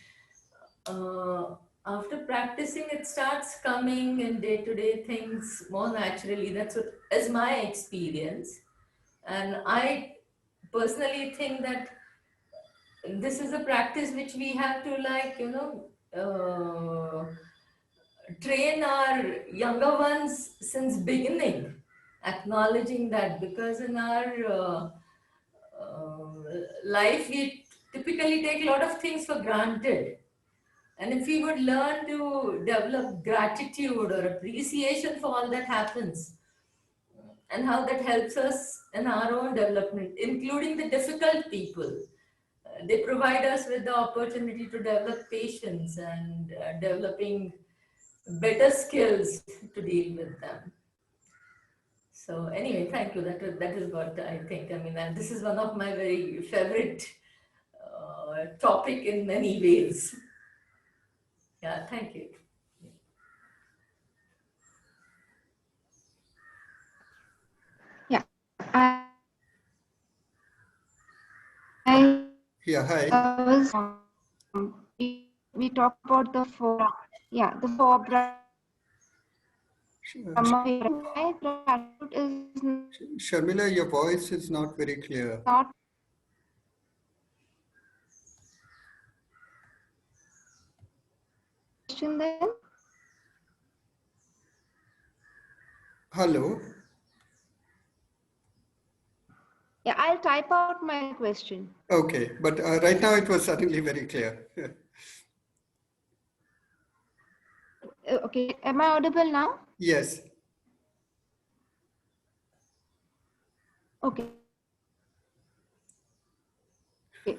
after practicing, it starts coming in day-to-day things more naturally. That's what is my experience. And I personally think that this is a practice which we have to, like, train our younger ones since beginning, acknowledging that, because in our life we typically take a lot of things for granted. And if we would learn to develop gratitude or appreciation for all that happens, and how that helps us in our own development, including the difficult people, they provide us with the opportunity to develop patience and developing better skills to deal with them. So anyway, thank you. That is what I think. I mean, and this is one of my very favorite topic in many ways. Yeah, thank you. Yeah. I Yeah, hi. was we talked about the four, yeah, the four Brahma. My gratitude is Sharmila, your voice is not very clear. not question then. Hello. Yeah, I'll type out my question. Okay, but right now it was suddenly very clear. Okay, am I audible now? Yes. Okay. No,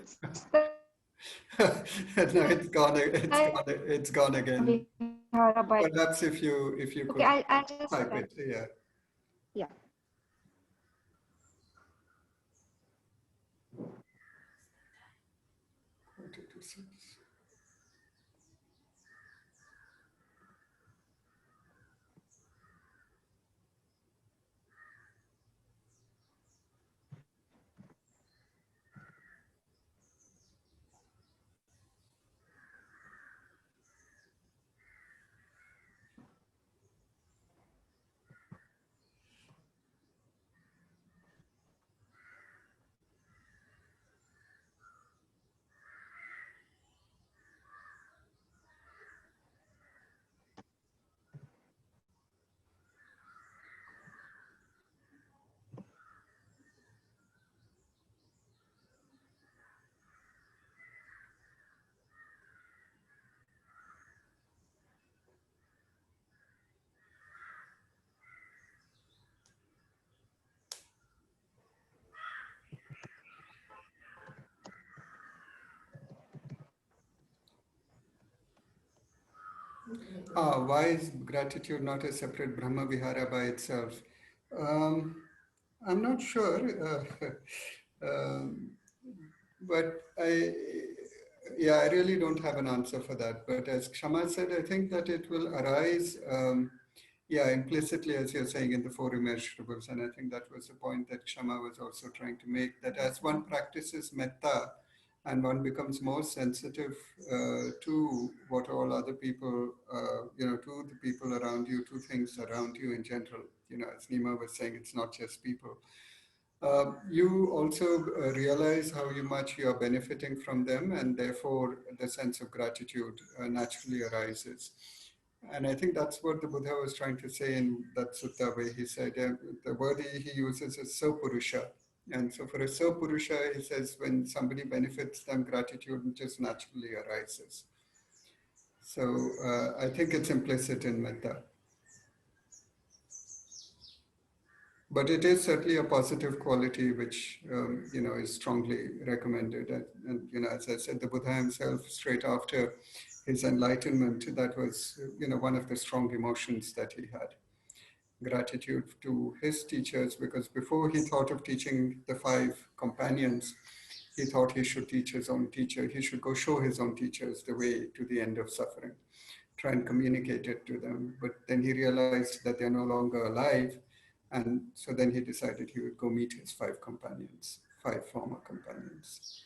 it's gone. It's gone again. Perhaps if you Okay, could I'll just type it. Yeah. Yeah. Why is gratitude not a separate Brahma Vihara by itself? I'm not sure, but I really don't have an answer for that. But as Kshama said, I think that it will arise, implicitly, as you're saying, in the four immeasurables. And I think that was the point that Kshama was also trying to make, that as one practices metta, and one becomes more sensitive to what all other people, to the people around you, to things around you in general. As Nima was saying, it's not just people. You also realize how much you are benefiting from them, and therefore the sense of gratitude naturally arises. And I think that's what the Buddha was trying to say in that sutta, where he said the word he uses is Sapurusha. And so for a Sapurusha, he says when somebody benefits them, gratitude just naturally arises. So I think it's implicit in metta. but it is certainly a positive quality which is strongly recommended. And as I said, the Buddha himself, straight after his enlightenment, that was one of the strong emotions that he had. Gratitude to his teachers, because before he thought of teaching the 5 companions, he thought he should teach his own teacher. He should go show his own teachers the way to the end of suffering, try and communicate it to them. But then he realized that they're no longer alive. And so then he decided he would go meet his 5 companions, 5 former companions.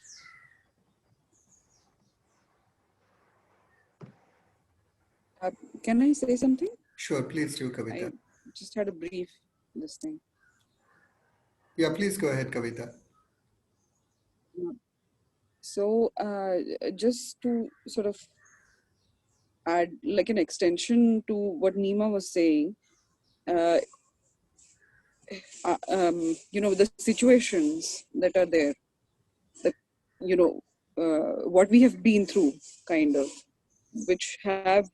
Can I say something? Sure, please do, Kavita. I just had a brief listening. Yeah, please go ahead, Kavita. So just to sort of add like an extension to what Nima was saying, the situations that are there, what we have been through, kind of, which have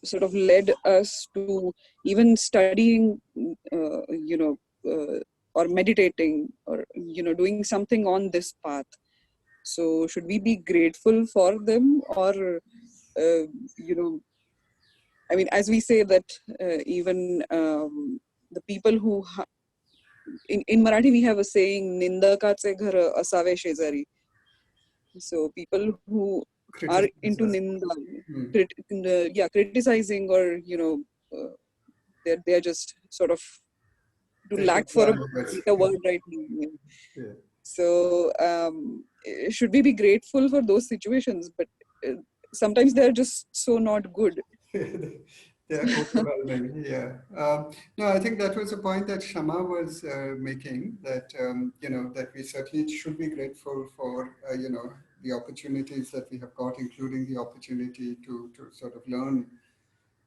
sort of led us to even studying, or meditating, or, doing something on this path. So should we be grateful for them, or, I mean, as we say that even the people who, in Marathi we have a saying, Nindakache ghar asave shezari. So people who are into ninda, criticizing, or they're just sort of to lack for a word right now. Yeah. So should we be grateful for those situations? But sometimes they're just so not good. They're overwhelming. Yeah. No, I think that was a point that Shama was making, that that we certainly should be grateful for the opportunities that we have got, including the opportunity to sort of learn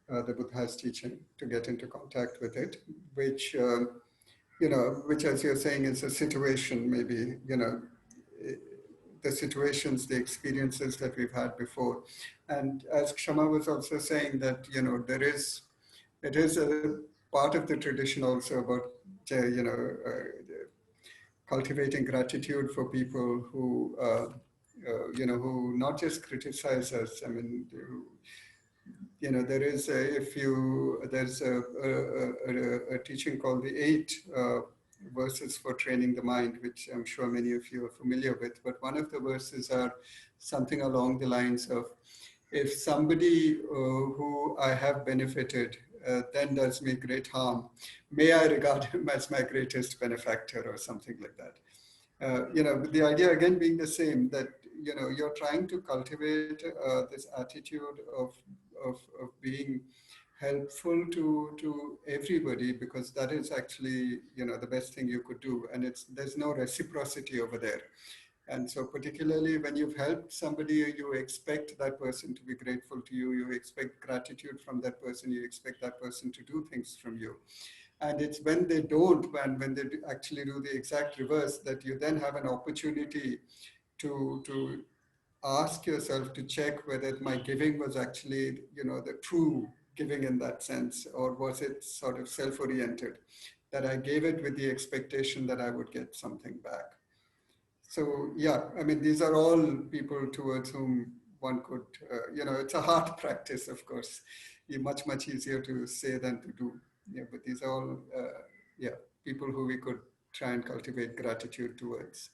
the Buddha's teaching, to get into contact with it, which which, as you're saying, is a situation, maybe the situations, the experiences that we've had before. And as Kshama was also saying, that it is a part of the tradition also about cultivating gratitude for people who who not just criticize us. I mean, there's a teaching called the 8 verses for training the mind, which I'm sure many of you are familiar with. But one of the verses are something along the lines of, if somebody who I have benefited then does me great harm, may I regard him as my greatest benefactor, or something like that. The idea again being the same, that you're trying to cultivate this attitude of being helpful to everybody, because that is actually the best thing you could do, and there's no reciprocity over there. And so particularly when you've helped somebody, you expect that person to be grateful to you, you expect gratitude from that person, you expect that person to do things from you. And it's when they don't, when they actually do the exact reverse, that you then have an opportunity to ask yourself, to check whether my giving was actually, the true giving in that sense, or was it sort of self-oriented, that I gave it with the expectation that I would get something back. So yeah, I mean, these are all people towards whom one could, it's a hard practice, of course. Much, much easier to say than to do. Yeah, but these are all, people who we could try and cultivate gratitude towards.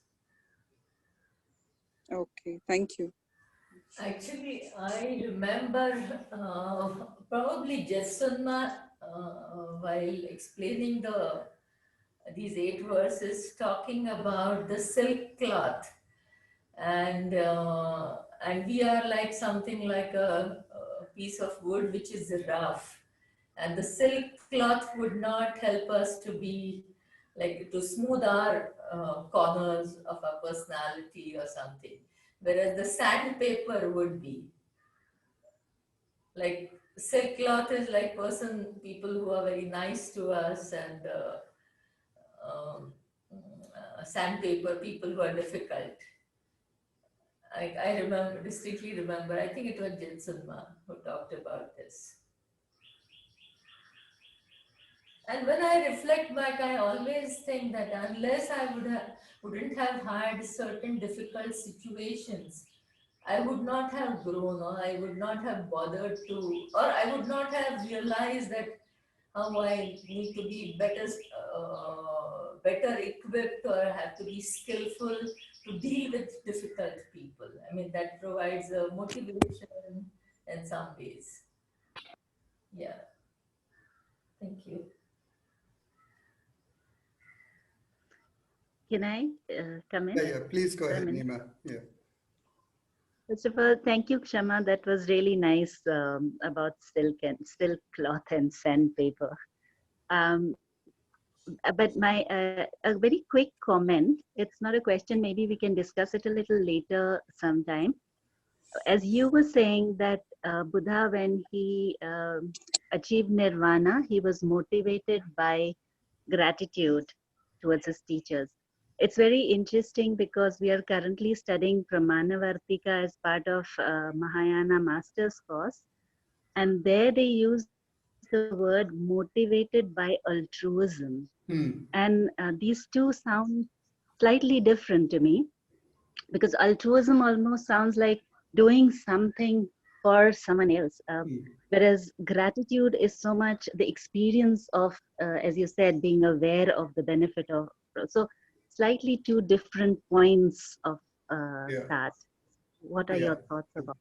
Okay, thank you. Actually, I remember probably Jessunma while explaining these 8 verses, talking about the silk cloth, and we are like something like a piece of wood which is rough, and the silk cloth would not help us to be like to smooth our corners of our personality or something, whereas the sandpaper would be like silk cloth is like people who are very nice to us, and sandpaper, people who are difficult. I distinctly remember, I think it was Jinsunma who talked about this. And when I reflect back, I always think that unless I wouldn't have had certain difficult situations, I would not have grown, or I would not have bothered to, or I would not have realized that how I need to be better equipped, or have to be skillful to deal with difficult people. I mean, that provides a motivation in some ways. Yeah, thank you. Can I come in Yeah, please go for a ahead, minute? Nima. Yeah. First of all, thank you, Kshama. That was really nice about silk cloth and sandpaper. But a very quick comment. It's not a question. Maybe we can discuss it a little later sometime. As you were saying that Buddha, when he achieved nirvana, he was motivated by gratitude towards his teachers. It's very interesting because we are currently studying Pramanavartika as part of Mahayana Master's course, and there they use the word motivated by altruism. And these two sound slightly different to me, because altruism almost sounds like doing something for someone else, whereas gratitude is so much the experience of, as you said, being aware of the benefit of. So slightly two different points of Yeah. that. What are Yeah. your thoughts about?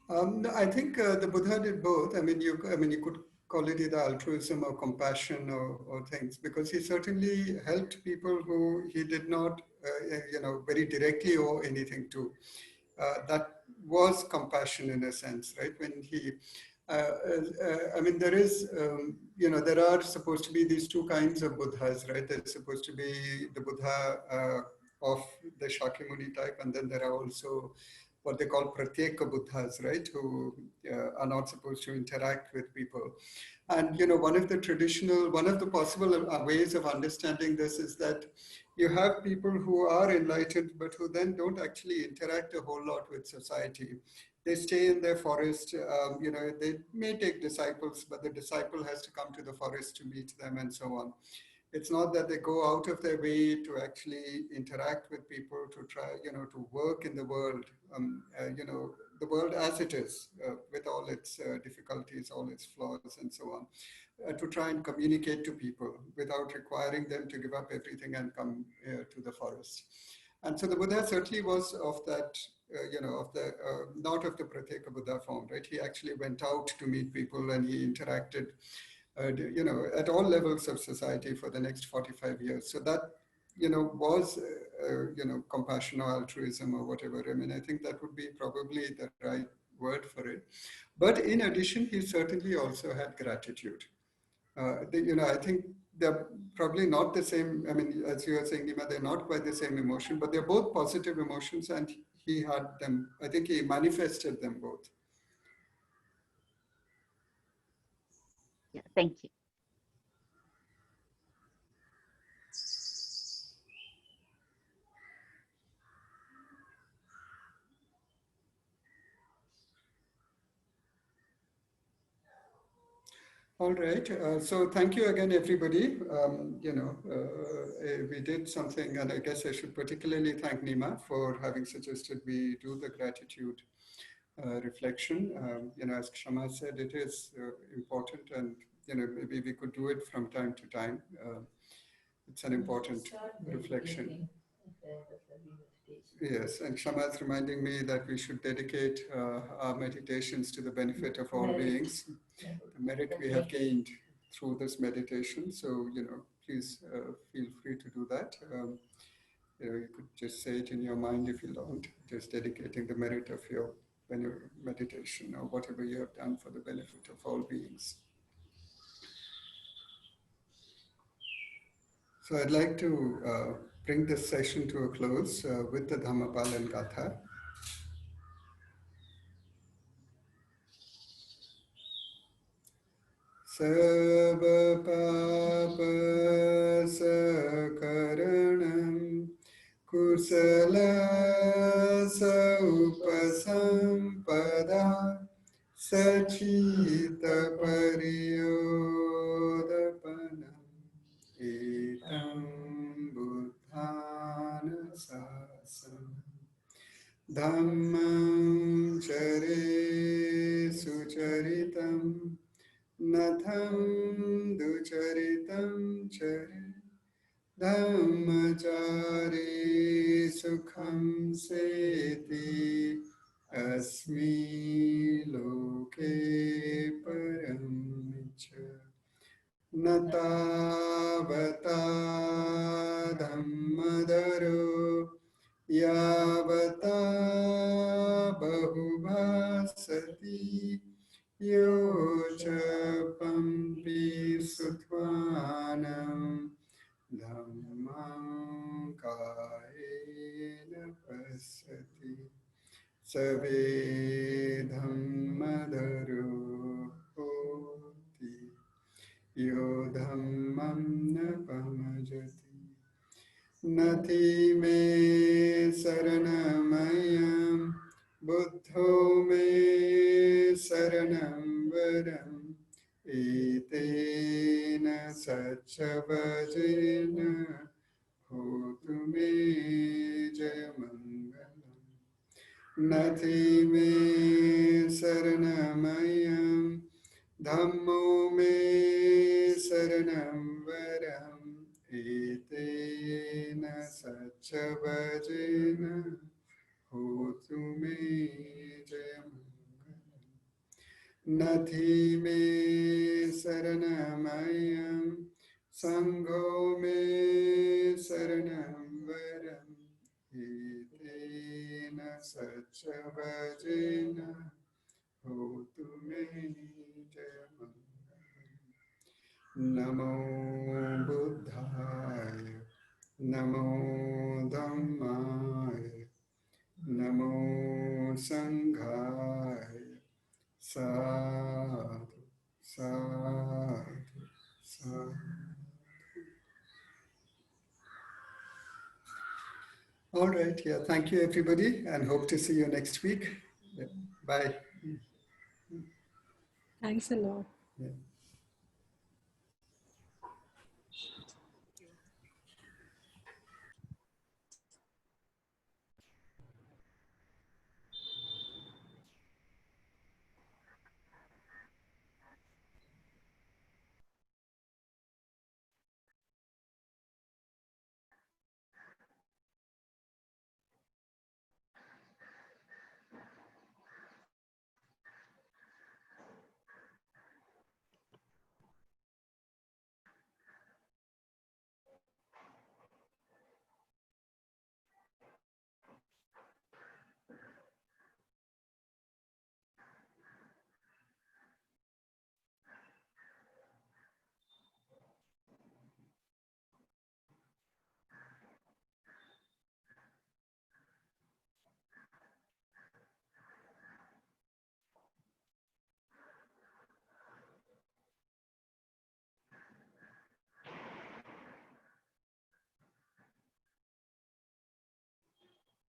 No, I think the Buddha did both. I mean, you could call it either altruism or compassion or things, because he certainly helped people who he did not, very directly owe anything to. That was compassion in a sense, right? When he, I mean, there is, there are supposed to be these two kinds of Buddhas, right? There's supposed to be the Buddha of the Shakyamuni type, and then there are also what they call pratyeka Buddhas, right, who are not supposed to interact with people. And one of the possible ways of understanding this is that you have people who are enlightened, but who then don't actually interact a whole lot with society. They stay in their forest. They may take disciples, but the disciple has to come to the forest to meet them, and so on. It's not that they go out of their way to actually interact with people, to try, to work in the world, the world as it is, with all its difficulties, all its flaws, and so on, to try and communicate to people without requiring them to give up everything and come to the forest. And so the Buddha certainly was of that, not of the Pratyeka Buddha form, right? He actually went out to meet people, and he interacted at all levels of society for the next 45 years. So that, was, compassion or altruism or whatever. I mean, I think that would be probably the right word for it. But in addition, he certainly also had gratitude. I think they're probably not the same. I mean, as you were saying, Nima, they're not quite the same emotion, but they're both positive emotions, and he had them. I think he manifested them both. Yeah, thank you. All right. So thank you again, everybody. We did something, and I guess I should particularly thank Nima for having suggested we do the gratitude reflection. As Kshama said, it is important, and maybe we could do it from time to time. It's an important reflection. Yes, and Kshama is reminding me that we should dedicate our meditations to the benefit of all beings. The merit we have gained through this meditation. So, please feel free to do that. You could just say it in your mind if you don't, just dedicating the merit of your meditation or whatever you have done for the benefit of all beings. So I'd like to bring this session to a close with the Dhammapalan Gatha. Sabha papa sakaranam kusala saupasampada sachita pariyodapam etam buddhana sasana dhammam chare sucharitam natham ducharitam chare dhammachare sukham seti asmi loke param cha natavata dhammadaro yavata bahubhasati yocha pampi sutvanam dhammam kayena pasati Save dhammadharo hoti yo dhammam na pamajati nati me saranamayam buddho me saranam varam etena sachavajena hotu me jayamangalam Nati me saranamayam dhammo me saranam varam etena sachavajena hotu me jayamangalam Nati me saranamayam sangho me saranam varam etena sachavajena hotu me jayamangalam Namo Buddhaya Namo Dhammaya Namo Sanghaya Sadhu, sadhu, sadhu. All right, yeah, thank you everybody and hope to see you next week. Yeah, bye. Thanks a lot. Yeah.